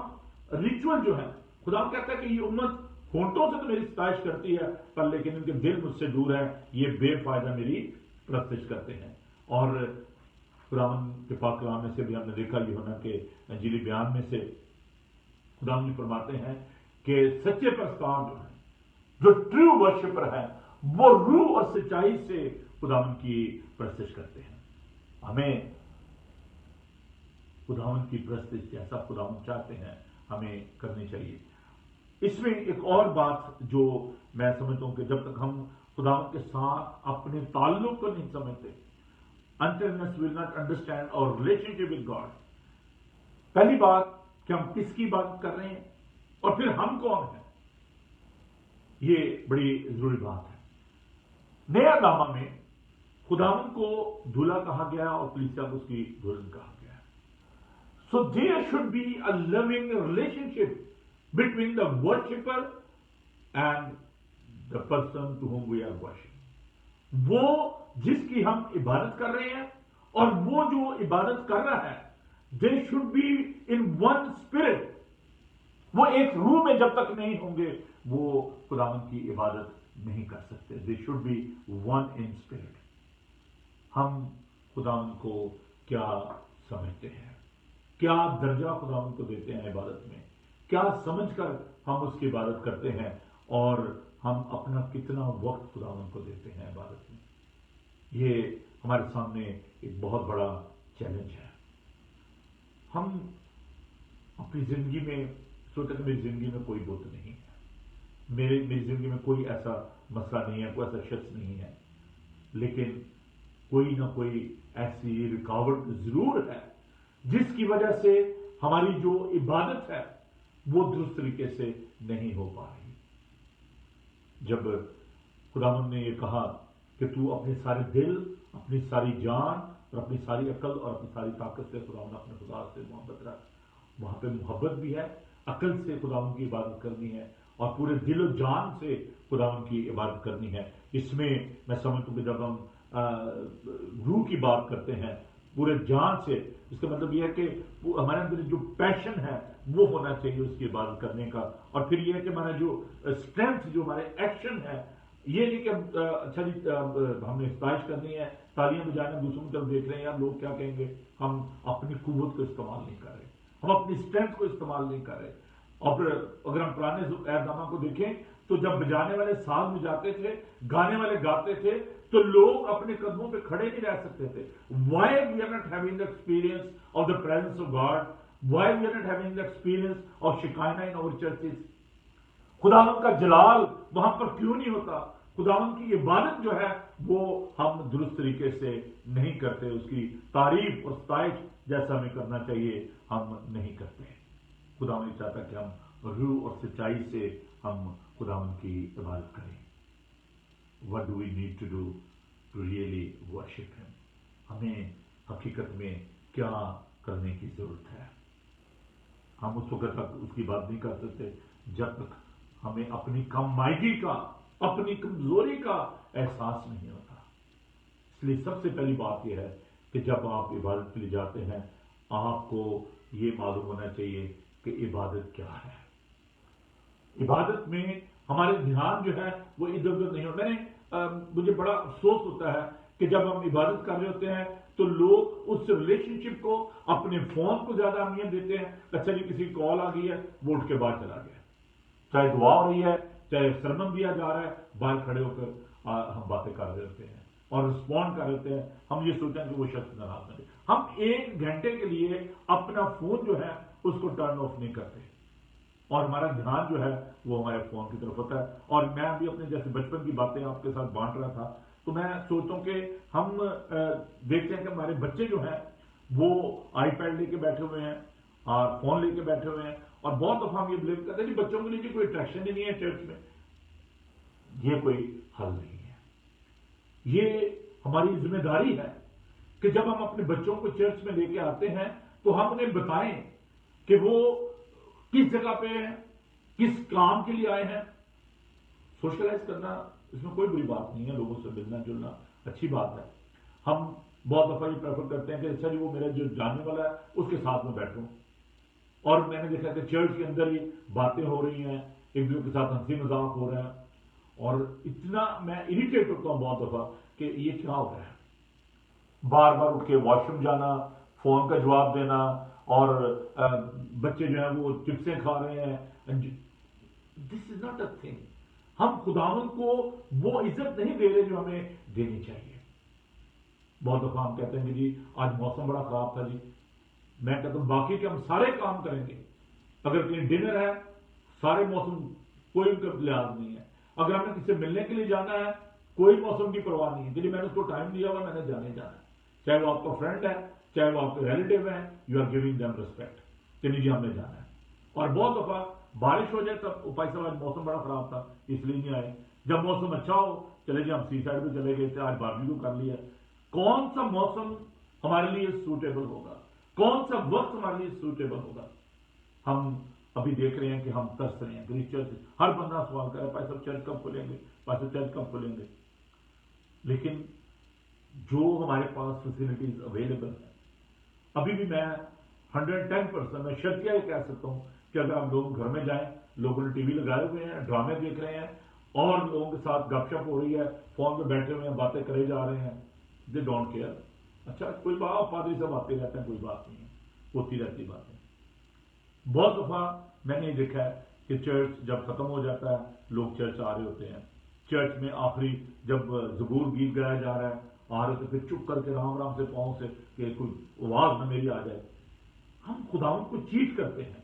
रिचुअल जो है, खुदा कहता है कि ये उम्मत होंठों से तो मेरी सताइश करती है, पर लेकिन इनके दिल मुझसे दूर है, ये बेफायदा मेरी परस्तिश करते हैं। और खुदावन के पाक कलाम में से भी हमने देखा यूहन्ना के इंजीली बयान में से खुदावन फरमाते हैं कि सच्चे परस्तार जो है, जो ट्रू वर्शिपर है, वो रूह और सच्चाई से खुदावन की परस्तिश करते हैं। हमें खुदावन की परस्तिश जैसा खुदावन चाहते हैं हमें करनी चाहिए। इसमें एक और बात जो मैं समझता हूं कि जब तक हम खुदावन के साथ अपने ताल्लुक को नहीं समझते, until we will not understand our relationship with God, पहली बात कि हम किसकी बात कर रहे हैं और फिर हम कौन हैं, ये बड़ी जरूरी बात है। नया नामा में खुदावन को दूल्हा कहा गया और कलीसिया को उसकी दुल्हन कहा गया। So there should be a loving relationship between the worshipper and the person to whom we are worshiping। वो जिसकी हम इबादत कर रहे हैं और वो जो इबादत कर रहा है, they should be in one spirit। वो एक रूह में जब तक नहीं होंगे वो खुदावन की इबादत नहीं कर सकते। they should be one in spirit। हम खुदावन को क्या समझते हैं, क्या दर्जा खुदावन को देते हैं इबादत में, क्या समझकर हम उसकी इबादत करते हैं और हम अपना कितना वक्त खुदावन को देते हैं इबादत में, ये हमारे सामने एक बहुत बड़ा चैलेंज है। हम अपनी जिंदगी में सोचते हैं मेरी जिंदगी में कोई बुत नहीं है, मेरी जिंदगी में कोई ऐसा मसला नहीं है, कोई ऐसा शख्स नहीं है, लेकिन कोई ना कोई ऐसी रुकावट जरूर है जिसकी वजह से हमारी जो इबादत है वो दुरुस्त तरीके से नहीं हो पा रही। जब खुदावन ने ये कहा कि तू अपने सारे दिल, अपनी सारी जान और अपनी सारी अकल और अपनी सारी ताकत से खुदावन अपने खुदा से मोहब्बत रख, वहां पे मोहब्बत भी है, अकल से खुदावन की इबादत करनी है और पूरे दिल और जान से खुदावन की इबादत करनी है। इसमें मैं समझता हूं कि जब हम रूह की बात करते हैं पूरे जान से, इसका मतलब यह है कि हमारे अंदर जो पैशन है वो होना चाहिए उसकी इबादत करने का। और फिर यह है कि हमारा जो स्ट्रेंथ, जो हमारे एक्शन है, ये नहीं कि अच्छा जी हमने सताइश करनी है, तालियां बजाना, दूसरों की तरफ देख रहे हैं यार लोग क्या कहेंगे, हम अपनी कुव्वत को इस्तेमाल नहीं कर रहे, हम अपनी स्ट्रेंथ को इस्तेमाल नहीं कर रहे। और फिर अगर हम पुराने ऐहदनामा को देखें तो जब बजाने वाले साज में जाते थे, गाने वाले गाते थे, तो लोग अपने कदमों पे खड़े नहीं रह सकते थे। Why we are not having the experience of the presence of God? Why we are not having the experience of Shekinah in our churches? खुदावन का जलाल वहां पर क्यों नहीं होता? खुदावन की इबादत जो है वो हम दुरुस्त तरीके से नहीं करते, उसकी तारीफ और सताइश जैसा हमें करना चाहिए हम नहीं करते। खुदावन चाहता कि हम रूह और सच्चाई से हम खुदावन की इबादत करें। What do we need to do to really worship him? हमें हकीकत में क्या करने की जरूरत है? हम उस वक्त तक उसकी बात नहीं कर सकते जब तक हमें अपनी कममायगी का, अपनी कमजोरी का एहसास नहीं होता। इसलिए सबसे पहली बात यह है कि जब आप इबादत के लिए जाते हैं आपको ये मालूम होना चाहिए कि इबादत क्या है। इबादत में हमारे ध्यान जो है वो इधर उधर नहीं हो। मुझे बड़ा अफसोस होता है कि जब हम इबादत कर रहे होते हैं तो लोग उस रिलेशनशिप को, अपने फोन को ज्यादा अहमियत देते हैं। अच्छा जी किसी कॉल आ गई है, वो उठ के बाहर चला गया, चाहे दुआ हो रही है, चाहे सरमन दिया जा रहा है, बाहर खड़े होकर हम बातें कर रहे होते हैं और रिस्पॉन्ड कर रहे होते हैं। हम ये सोचते हैं कि वो शख्स नाराज न हो। हम 1 घंटे के लिए अपना फोन जो है उसको टर्न ऑफ नहीं करते और हमारा ध्यान जो है वो हमारे फोन की तरफ होता है। और मैं अभी अपने जैसे बचपन की बातें आपके साथ बांट रहा था, तो मैं सोचता हूं कि हम देखते हैं कि हमारे बच्चे जो हैं वो आईपैड लेके बैठे हुए हैं और फोन लेके बैठे हुए हैं, और बहुत दफा हम ये ब्लेम करते हैं कि बच्चों के लिए कोई अट्रैक्शन ही नहीं है चर्च में। ये कोई हल नहीं है। ये हमारी जिम्मेदारी है कि जब हम अपने बच्चों को चर्च में लेके आते हैं तो हम उन्हें बताएं कि वो किस जगह पे हैं, किस काम के लिए आए हैं। सोशलाइज करना इसमें कोई बुरी बात नहीं है, लोगों से मिलना जुलना अच्छी बात है। हम बहुत दफा ये प्रेफर करते हैं कि अच्छा जी वो मेरा जो जानने वाला है उसके साथ में बैठूं। और मैंने देखा कि चर्च के अंदर ये बातें हो रही हैं ایک دوسرے کے ساتھ ہنسی مذاق ہو رہا ہے، اور اتنا میں اریٹیٹ ہوتا ہوں بہت دفعہ کہ یہ کیا ہو رہا ہے، بار بار اٹھ کے واش روم جانا، فون کا جواب دینا، اور بچے جو ہیں وہ چپسیں کھا رہے ہیں. دس از ناٹ اے تھنگ. ہم خداوند کو وہ عزت نہیں دے رہے جو ہمیں دینی چاہیے. بہت دفعہ ہم کہتے ہیں کہ جی آج موسم بڑا خراب تھا، جی میں کہتا ہوں باقی کے ہم سارے کام کریں گے. اگر کہیں ڈنر ہے، سارے موسم کوئی ان کا لحاظ نہیں ہے. اگر ہمیں کسی سے ملنے کے لیے جانا ہے، کوئی موسم کی پرواہ نہیں ہے. جی میں نے اس کو ٹائم دیا ہوا، میں نے جانے جانا ہے، چاہے وہ آپ کا فرینڈ ہے، چاہے وہ آپ کے ریلیٹیو ہیں. You are giving them respect کہ نہیں جی ہم نے جانا ہے. اور بہت دفعہ بارش ہو جائے تب بھائی صاحب آج موسم بڑا خراب تھا اس لیے نہیں آئے. جب موسم اچھا ہو چلے جی ہم سی سائڈ پہ چلے گئے تھے، آج باربیکیو کر لیا. کون سا موسم ہمارے لیے سوٹیبل ہوگا، کون سا وقت ہمارے لیے سوٹیبل ہوگا. ہم ابھی دیکھ رہے ہیں کہ ہم ترس رہے ہیں گریس چرچ، ہر بندہ سوال کر رہا ہے بھائی صاحب چرچ کب کھلیں گے، بھائی صاحب چرچ کب کھلیں گے. لیکن جو ہمارے پاس فیسلٹیز اویلیبل ہیں، ابھی بھی میں 110% میں شرطیہ یہ کہہ سکتا ہوں کہ اگر آپ لوگ گھر میں جائیں، لوگوں نے ٹی وی لگائے ہوئے ہیں، ڈرامے دیکھ رہے ہیں، اور لوگوں کے ساتھ گپ شپ ہو رہی ہے، فون پہ بیٹھے ہوئے ہیں، باتیں کرے جا رہے ہیں. They don't care. اچھا کوئی بات، پادری سے باتیں رہتے ہیں، کوئی بات نہیں ہے، ہوتی رہتی باتیں. بہت دفعہ میں نے یہ دیکھا ہے کہ چرچ جب ختم ہو جاتا ہے، لوگ چرچ آ رہے ہوتے ہیں، چرچ میں آخری جب زبور گیت گایا جا رہا ہے آ رہے تو پھر چپ کر کے رام رام سے پاؤں سے کہ کوئی آواز نہ میری آ جائے. ہم خداوند کو چیٹ کرتے ہیں.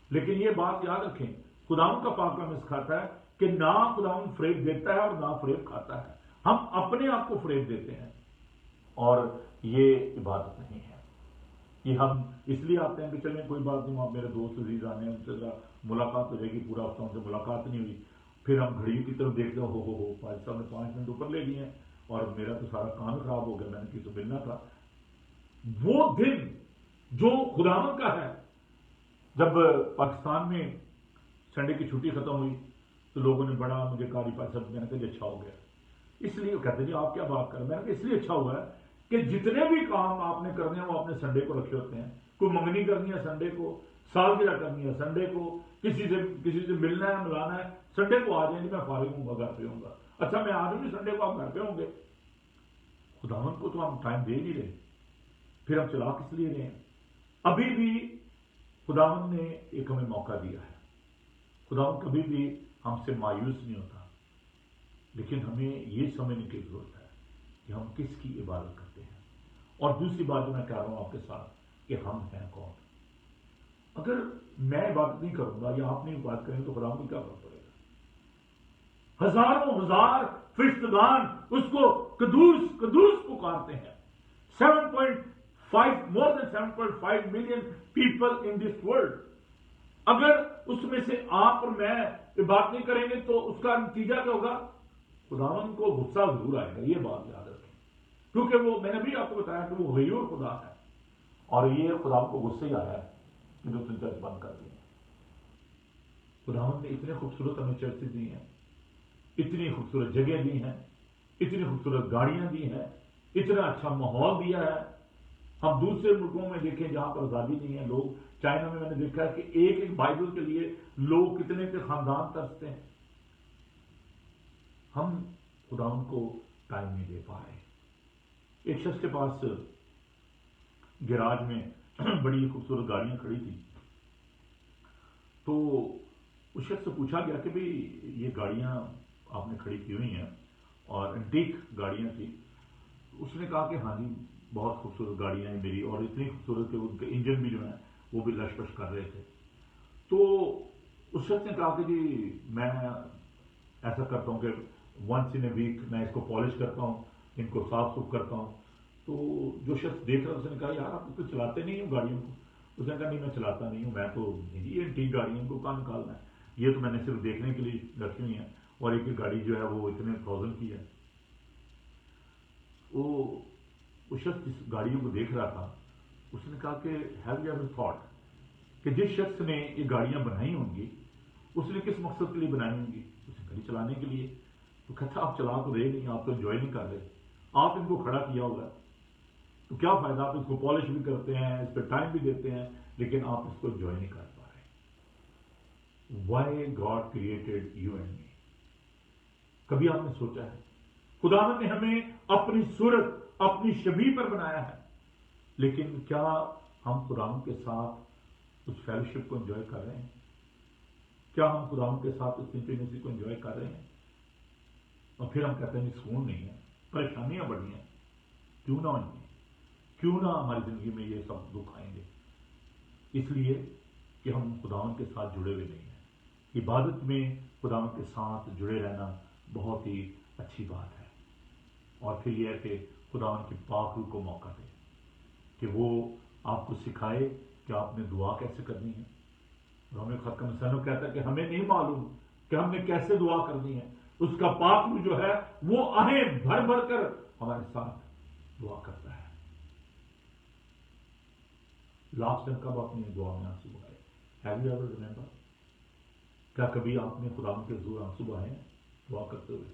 لیکن یہ بات یاد رکھیں، خداوند کا پاک کلام سکھاتا ہے کہ نہ خداوند فریب دیتا ہے اور نہ فریب کھاتا ہے. ہم اپنے آپ کو فریب دیتے ہیں، اور یہ عبادت نہیں ہے. یہ ہم اس لیے آتے ہیں کہ چلیں کوئی بات نہیں، آپ میرے دوست عزیز آنے ہیں، ان سے ذرا ملاقات ہو جائے گی، پورا ہفتہ ان سے ملاقات نہیں ہوئی. پھر ہم گھڑی کی طرف دیکھتے ہو بھائی صاحب نے 5 منٹ اوپر لے لیے ہیں اور میرا تو سارا کام خراب ہو گیا، میں نے کسی سے ملنا تھا. وہ دن جو خداوند کا ہے، جب پاکستان میں سنڈے کی چھٹی ختم ہوئی تو لوگوں نے بڑا مجھے کہا بھائی صاحب، میں نے کہا اچھا ہو گیا. اس لیے کہتے ہیں آپ کیا بات کر رہے ہیں، میں نے کہا اس لیے اچھا ہوا ہے کہ جتنے بھی کام آپ نے کرنے ہیں وہ آپ نے سنڈے کو رکھے ہوتے ہیں. کوئی منگنی کرنی ہے سنڈے کو، سالگرہ کرنی ہے سنڈے کو، کسی سے ملنا ہے ملانا ہے سنڈے کو آ جائیں گے، میں فارغ ہوں گا، گھر پہ ہوں گا. اچھا میں آ رہی ہوں سنڈے کو، آپ گھر پہ ہوں گے. خداوند کو تو ہم ٹائم دے نہیں رہے، پھر ہم چلا کس لیے رہے ہیں. ابھی بھی خداوند نے ایک ہمیں موقع دیا ہے. خداوند کبھی بھی ہم سے مایوس نہیں ہوتا، لیکن ہمیں یہ سمجھنے کی ضرورت ہے کہ ہم کس کی عبادت کرتے ہیں. اور دوسری بات جو میں کہہ رہا ہوں آپ کے ساتھ کہ ہم ہیں کون. اگر میں عبادت نہیں کروں گا یا آپ نہیں عبادت کریں تو خداوند کو کیا فرق پڑے گا. ہزاروں ہزار فرشتگان اس کو قدوس قدوس پکارتے ہیں. more than 7.5 million people in this world. اگر اس میں سے آپ اور میں عبادت نہیں کریں گے تو اس کا نتیجہ کیا ہوگا؟ خداوند کو غصہ ضرور آئے گا. یہ بات یاد رکھیں، کیونکہ وہ میں نے بھی آپ کو بتایا کہ وہ غیور خدا ہے، اور یہ خداوند کو غصہ ہی آیا ہے کہ جو تم چرچ بند کر دی ہیں. خداوند نے اتنے خوبصورت ہمیں چرچ دی ہیں، اتنی خوبصورت جگہ دی ہیں، اتنی خوبصورت گاڑیاں دی ہیں، اتنا اچھا ماحول دیا ہے. ہم دوسرے ملکوں میں دیکھیں جہاں پر آزادی نہیں ہے، لوگ چائنا میں نے دیکھا ہے کہ ایک بائبل کے لیے لوگ کتنے کے خاندان ترستے ہیں. ہم خداوند کو ٹائم نہیں دے پا رہے. ایک شخص کے پاس گیراج میں بڑی خوبصورت گاڑیاں کھڑی تھی، تو اس شخص سے پوچھا گیا کہ بھئی یہ گاڑیاں آپ نے کھڑی کی ہوئی ہیں اور انٹیک گاڑیاں تھی. اس نے کہا کہ ہاں جی بہت خوبصورت گاڑیاں ہیں میری، اور اتنی خوبصورت کہ ان کے انجن بھی جو ہیں وہ بھی لش پش کر رہے تھے. تو اس شخص نے کہا کہ جی میں ایسا کرتا ہوں کہ ونس ان اے ویک میں اس کو پالش کرتا ہوں، ان کو صاف ستھرا کرتا ہوں. تو جو شخص دیکھ رہا اس نے کہا یار آپ تو چلاتے نہیں ہوں گاڑیوں کو. اس نے کہا نہیں میں چلاتا نہیں ہوں، میں تو یہ انٹیک گاڑیوں کو کہاں نکالنا ہے، یہ تو میں نے صرف دیکھنے کے لیے رکھی ہوئی ہیں، اور ایک گاڑی جو ہے وہ اتنے 1000 کی ہے. وہ شخص جس گاڑیوں کو دیکھ رہا تھا اس نے کہا کہ ہیو یو ایور تھاٹ کہ جس شخص نے یہ گاڑیاں بنائی ہوں گی اس نے کس مقصد کے لیے بنائی ہوں گی؟ اس نے گاڑی چلانے کے لیے. تو کہتا آپ چلا تو رہے نہیں، آپ تو انجوائے نہیں کر رہے. آپ ان کو کھڑا کیا ہوگا تو کیا فائدہ؟ آپ اس کو پالش بھی کرتے ہیں، اس پہ ٹائم بھی دیتے ہیں، لیکن آپ اس کو انجوائے نہیں کر پا رہے. why God created you and me. कभी आपने सोचा है खुदावंद ने हमें अपनी सूरत अपनी शबीह पर बनाया है, लेकिन क्या हम खुदावंद के साथ उस फेलोशिप को एंजॉय कर रहे हैं? क्या हम खुदावंद के साथ उस इंटीमेसी को एंजॉय कर रहे हैं? और फिर हम कहते हैं सुकून नहीं है, परेशानियां बढ़ी हैं। क्यों ना होंगी, क्यों ना हमारी जिंदगी में ये सब दुख आएंगे? इसलिए कि हम खुदावंद के साथ जुड़े हुए नहीं हैं। इबादत में खुदावंद के साथ जुड़े रहना बहुत ही अच्छी बात है। और फिर यह है कि खुदावंद की पाक रूह को मौका दे कि वो आपको सिखाए कि आपने दुआ कैसे करनी है। और हमें खत्म सनम कहता है कि हमें नहीं मालूम कि हमने कैसे दुआ करनी है। उसका पाक रूह जो है वो आहें भर भर कर हमारे साथ दुआ करता है। लास्ट टाइम कब आपने दुआ में आंसू बहाए? Have you ever remember? क्या कभी आपने खुदावंद के हुजूर आंसू बहाए दुआ करते हुए?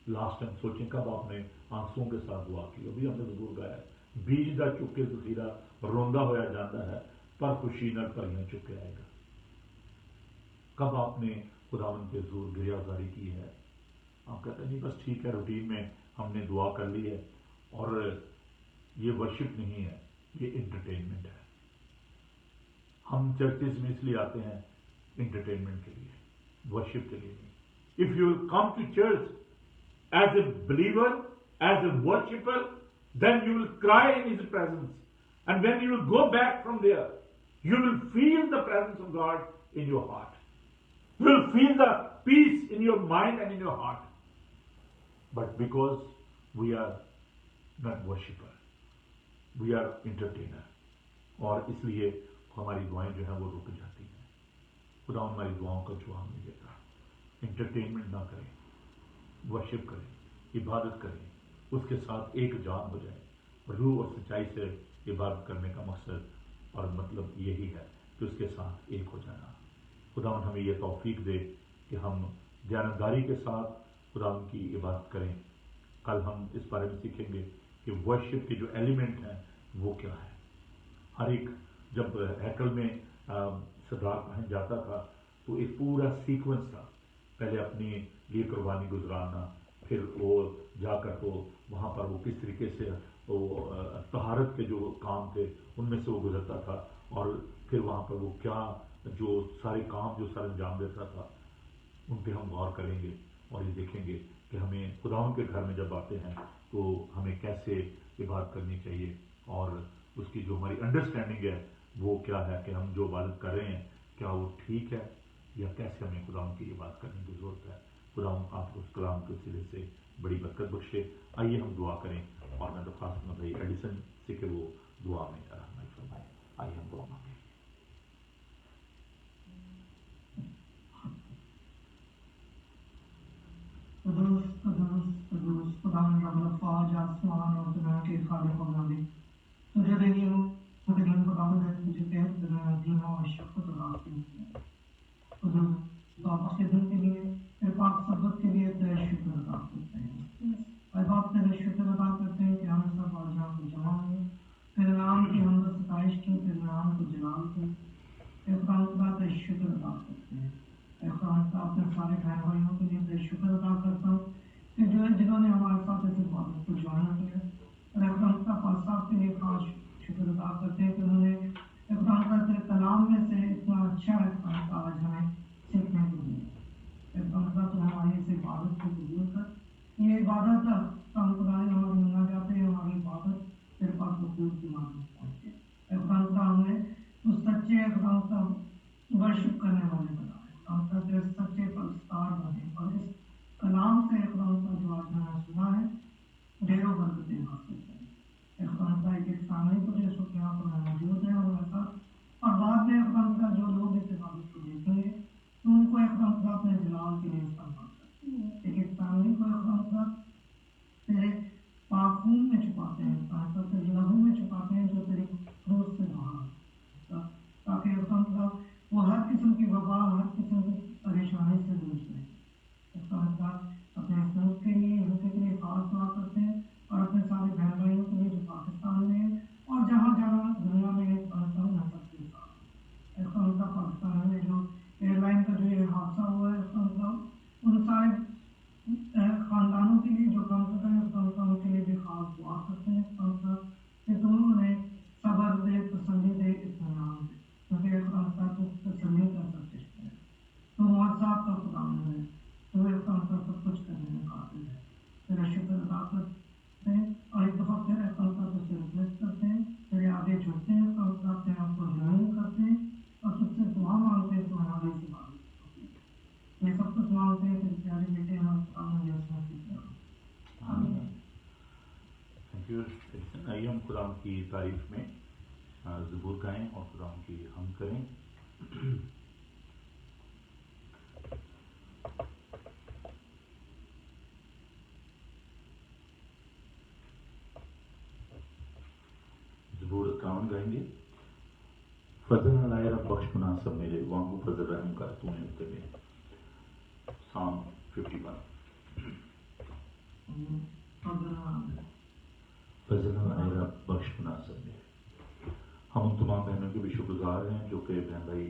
लास्ट टाइम सोचें कब आपने आंसुओं के साथ दुआ की। अभी हमने जरूर गाया है, बीज दा चुके जखीरा रोंदा होया जाता है, पर खुशी नाल भरियां चुके आएगा। कब आपने खुदावंद के हुजूर गिरियाजारी की है? आप कहते हैं नहीं बस ठीक है, रूटीन में हमने दुआ कर ली है। और ये वर्शिप नहीं है, ये इंटरटेनमेंट है। हम चर्चेज में इसलिए आते हैं इंटरटेनमेंट के लिए, वर्शिप के लिए नहीं। If you will come to church as a believer, as a worshipper, then you will cry in his presence. And when you will go back from there, you will feel the presence of God in your heart. You will feel the peace in your mind and in your heart. But because we are not worshipper, we are entertainer. और इसलिए हमारी दुआएं जो हैं वो रुक जाती हैं। खुदा हमारी दुआओं का जवाब नहीं देता। इंटरटेनमेंट ना करें, वर्शिप करें, इबादत करें, उसके साथ एक जान हो जाए। रूह और सच्चाई से इबादत करने का मकसद और मतलब यही है कि उसके साथ एक हो जाना। खुदावंद हमें यह तौफीक दे कि हम जानदारी के साथ खुदावंद की इबादत करें। कल हम इस बारे में सीखेंगे कि वर्शिप के जो एलिमेंट हैं वो क्या है। हर एक जब हैकल में सरदार पहन जाता था तो एक पूरा सीक्वेंस था। पहले अपनी लिए कुर्बानी गुजराना, फिर वो जाकर तो वहाँ पर वो किस तरीके से वो तहारत के जो काम थे उनमें से वो गुजरता था, और फिर वहाँ पर वो क्या जो सारे काम जो सर अंजाम देता था उन पर हम गौर करेंगे और ये देखेंगे कि हमें खुदावंद के घर में जब आते हैं तो हमें कैसे इबादत करनी चाहिए और उसकी जो हमारी अंडरस्टैंडिंग है वो क्या है कि हम जो इबादत कर रहे हैं क्या वो ठीक है या कैसे हमें खुदावंद की इबादत करने की जरूरत है। खुदावंद आपको उस कलाम के सिरे से बड़ी बरकत बख्शे। आइए हम दुआ करें और मैं दरख्वास्त में भाई एडिसन से कि वो दुआ में रहमत फरमाए। आइए हम दुआ मांगें। खुदावंद रब फ़ौज आसमान और ज़मीन के खालिक और मालिक, तुझे देनी हो मुकद्दम खुदावंद है, तुझे तहत दीना और शफ़क़त अता की है। खुदा के दिन के लिए तेरे पाक सबत के लिए तेरा शुक्र अदा करते हैं। और बाप तेरा शुक्र अदा करते हैं कि हम सब आज यहाँ पे जमा हुए, तेरे नाम की हम सताइश की, तेरे नाम को जलाल की, तेरे खुदा तेरा शुक्र अदा करते हैं। खुदा अपने सारे बहन भाइयों के लिए तेरा शुक्र अदा करता हूँ कि जो जिन्होंने हमारे साथ इस इबादत को ज्वाइन किया। और खुदा पाक साहब के लिए खास शुक्र अदा करते हैं कि उन्होंने खुदा तेरे कलाम में से इतना अच्छा है आज हमें सीखने को मिला। खुदा तो हमारी इस इबादत को कबूल कर। ये इबादत हम खुदा हमारी मना जाते हैं, हमारी इबादत तेरे पास कबूल की मांग पहुँचे। खुदा हमें उस सच्चे खुदा का वर्शिप करने वाले बनाए, तेरे सच्चे परस्तार बने और इस कलाम से खुदा जो आज मैंने सुना है ढेरों बरकतें हासिल करें। खुदा एक सामने को जैसो कि यहाँ पर मौजूद है हमारे साथ, और बाद में खुदा जो लोग इस इबादत को देखेंगे तो उनको खुदा अपने जलाल के लिए इस्तेमाल करते हैं। एक सामने को खुदा तेरे पाक खून में छुपाते हैं, तेरे लहू में छुपाते हैं जो तेरी क्रूस से बाहर, ताकि खुदा वो हर किस्म की वबा पास करते हैं और एक दफ़ा फिर अपना से रिप्लेस करते हैं, फिर आगे झुकते हैं, अपने आप को रिन्यू करते हैं और सबसे दुआ मांगते हैं तो हमारी से बात होती है। ये सब कुछ मांगते हैं फिर प्यारे बेटे हम थैंक यू। आइए हम खुदा की तारीफ में ज़बूर गाएं और खुदा की हम करें। ज़बूर 51 गाएंगे। फजल लाए रब बख्श मुनासब मेरे, वांगू फजल रहम कर तूने तेरे। Psalm 51। फजल लाए रब बख्श मुनासब मेरे। हम उन तमाम बहनों के भी शुक्रगुजार हैं जो कि बहन भाई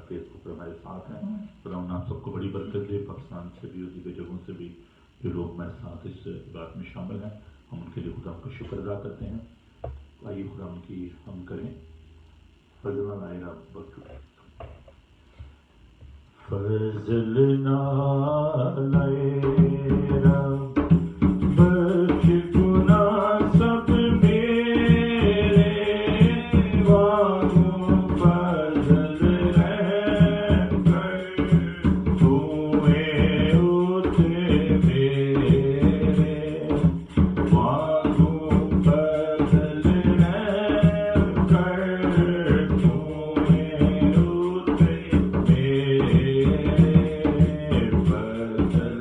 फेसबुक पर हमारे साथ हैं। खुदा आप सबको बड़ी बरकत दे। पाकिस्तान से भी और दीगर जगहों से भी जो लोग हमारे साथ इस बात में शामिल हैं, हम उनके लिए खुदा का शुक्र अदा करते हैं। आइए खुदा की हम करें। फजल लाए रब बख्श फजल लाए रब बख्श मुनासब मेरे, वांगू फजल रहम कर तूने उते मेरे, वांगू फजल रहम कर तूने उते मेरे, फजल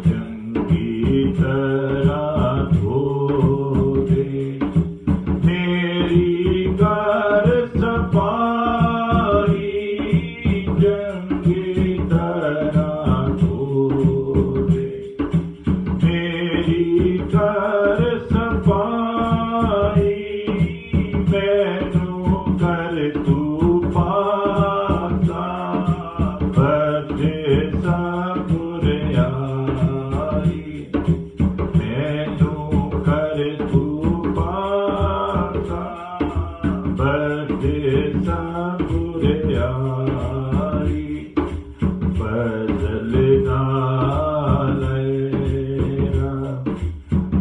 चंगी तरह धो दे मेरी गर सफाई, चंगी तरह धो दे मेरी गर सफाई, मैनू कर तू पासा बदे सब बुराई, मैनू कर तू पासा बदे सब बुराई, फजल नालैरा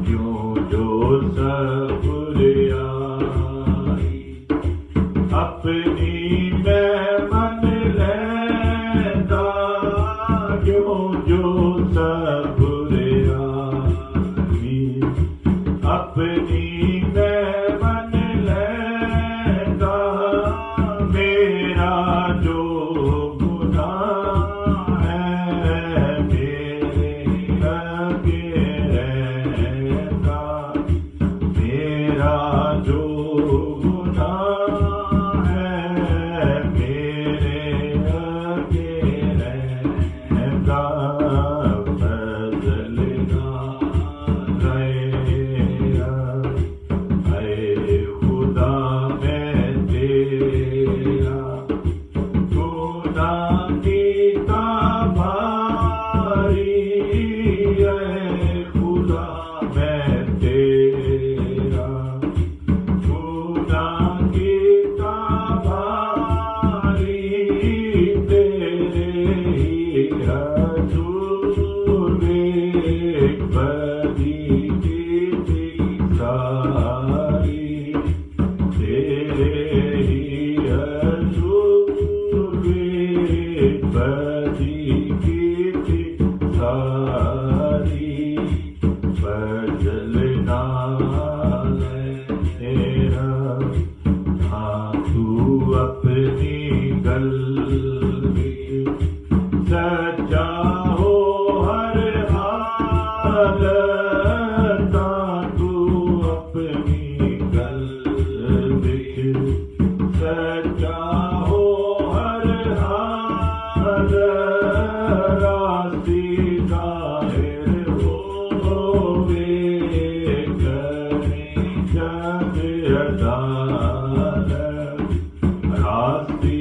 क्यों जो सब बुराई, अपनी मैं मन लेता क्यों जो सब बुराई, अपनी मैं मन लेता, मेरा जो गुनाह है मेरे आगे रहता, मेरा जो गुनाह है मेरे आगे रहता, फजल नालैरा ऐ खुदा मैं तेरा, गुनाह कीता भारी, ऐ खुदा मैं तेरा, गुनाह कीता भारी, तेरे ही हजूर में बदी की सारी, तेरे ही हजूर में बदी की सारी, फजल नालैरा हाँ तू अपनी गलबी सच्चा हो हर हालत, तू अपनी गलबी सच्चा हो हर हालत, रास्ती जाहिर होवे करें जग अदालत, रास्ती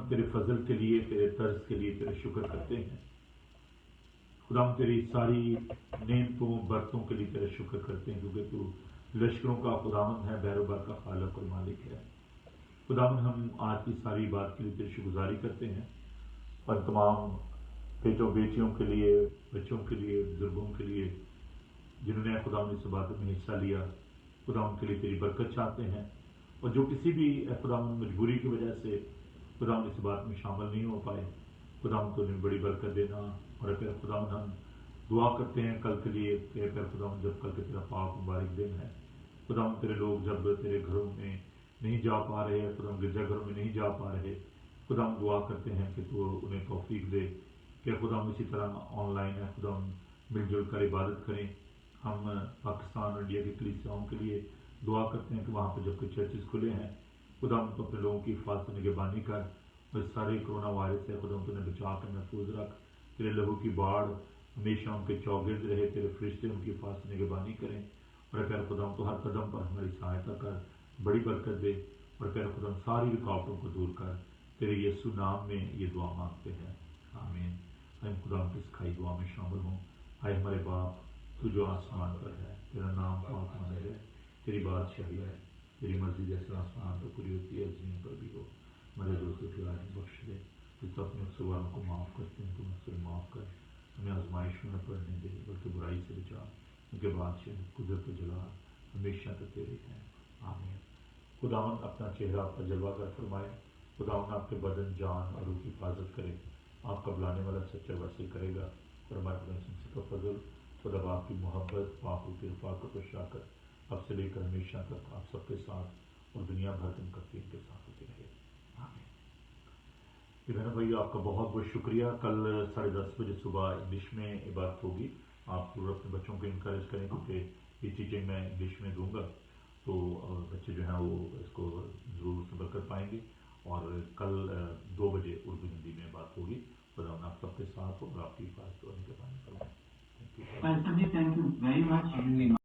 تیرے فضل کے لیے، تیرے طرز کے لیے تیرے شکر کرتے ہیں. خداوند تیری ساری نعمتوں برتوں کے لیے تیرے شکر کرتے ہیں، کیونکہ تو لشکروں کا خداوند ہے، بحر و بر کا خالق اور مالک ہے. خداوند ہم آج کی ساری بات کے لیے تیری شکرگزاری کرتے ہیں، اور تمام بیٹوں بیٹیوں کے لیے، بچوں کے لیے، بزرگوں کے لیے جنہوں نے خداوند اس عبادت میں حصہ لیا، خداوند کے لیے تیری برکت چاہتے ہیں. اور جو کسی بھی خداوند مجبوری کی وجہ سے خداوند اس بات میں شامل نہیں ہو پائے، خداوند تو انہیں بڑی برکت دینا. اور پھر خداوند ہم دعا کرتے ہیں کل کے لیے کہ پھر خداوند جب کل کے تیرا پاک مبارک دن ہے، خداوند تیرے لوگ جب تیرے گھروں میں نہیں جا پا رہے، خداوند گرجا گھروں میں نہیں جا پا رہے، خداوند دعا کرتے ہیں کہ تو انہیں توفیق دے کہ خداوند اسی طرح آن لائن ہے خداوند مل جل کر عبادت کریں. ہم پاکستان اور انڈیا کی کلیسیاؤں کے لیے دعا کرتے ہیں کہ وہاں پہ جب کہ چرچز کھلے ہیں، خداوند تو اپنے لوگوں کی حفاظت نگہبانی کر، اور اس سارے کرونا وائرس سے خداوند تو انہیں بچا کر محفوظ رکھ. تیرے لہو کی باڑ ہمیشہ ان کے چوگرد رہے، تیرے فرشتے ان کی حفاظت نگہبانی کریں. اور پھر خداوند تو ہر قدم پر ہماری سہایتا کر، بڑی برکت دے. اور پھر خداوند ساری رکاوٹوں کو دور کر. تیرے یسوع نام میں یہ دعا مانگتے ہیں، آمین. ہم خداوند کی سکھائی دعا میں شامل ہوں. اے ہمارے باپ تو جو آسمان پر ہے، تیرا نام پاک مانا جائے، تیری بادشاہی ہے، تیری مرضی جیسے آسمان پر پوری ہوتی ہے زمین پر بھی ہو. ہمارے دوستوں کی آج بخش دے، جس اپنے اکثر والوں کو معاف کرتے ہیں تو اکثر معاف کر. ہمیں آزمائش میں نہ پڑنے دے بلکہ برائی سے بچا، کیونکہ بادشاہ قدرت و جلال ہمیشہ تک تیرے ہیں، آمین. خداوند اپنا چہرہ آپ کا جلوہ گر فرمائے، خداوند آپ کے بدن جان اور روح کی حفاظت کرے. آپ کا بلانے والا سچا واسع کرے گا، اور ہمارے خدا کا فضل، خدا باپ کی محبت، پاک کی رفاقت و شراکت اب سے لے کر ہمیشہ تک آپ سب کے ساتھ اور دنیا بھر کے مقدسین کے ساتھ ہوتی رہے، آمین. بہن بھائی آپ کا بہت بہت شکریہ. کل 10:30 بجے صبح انگلش میں عبادت ہوگی. آپ ضرور اپنے بچوں کو انکریج کریں، کیونکہ یہ ٹیچنگ میں انگلش میں دوں گا، تو بچے جو ہیں وہ اس کو ضرور اس میں برکت پائیں گے. اور کل 2 بجے اردو ہندی میں بات ہوگی. خدا آپ سب کے ساتھ اور آپ کی حفاظت ہونے کے پانے کروں. Thank you very much.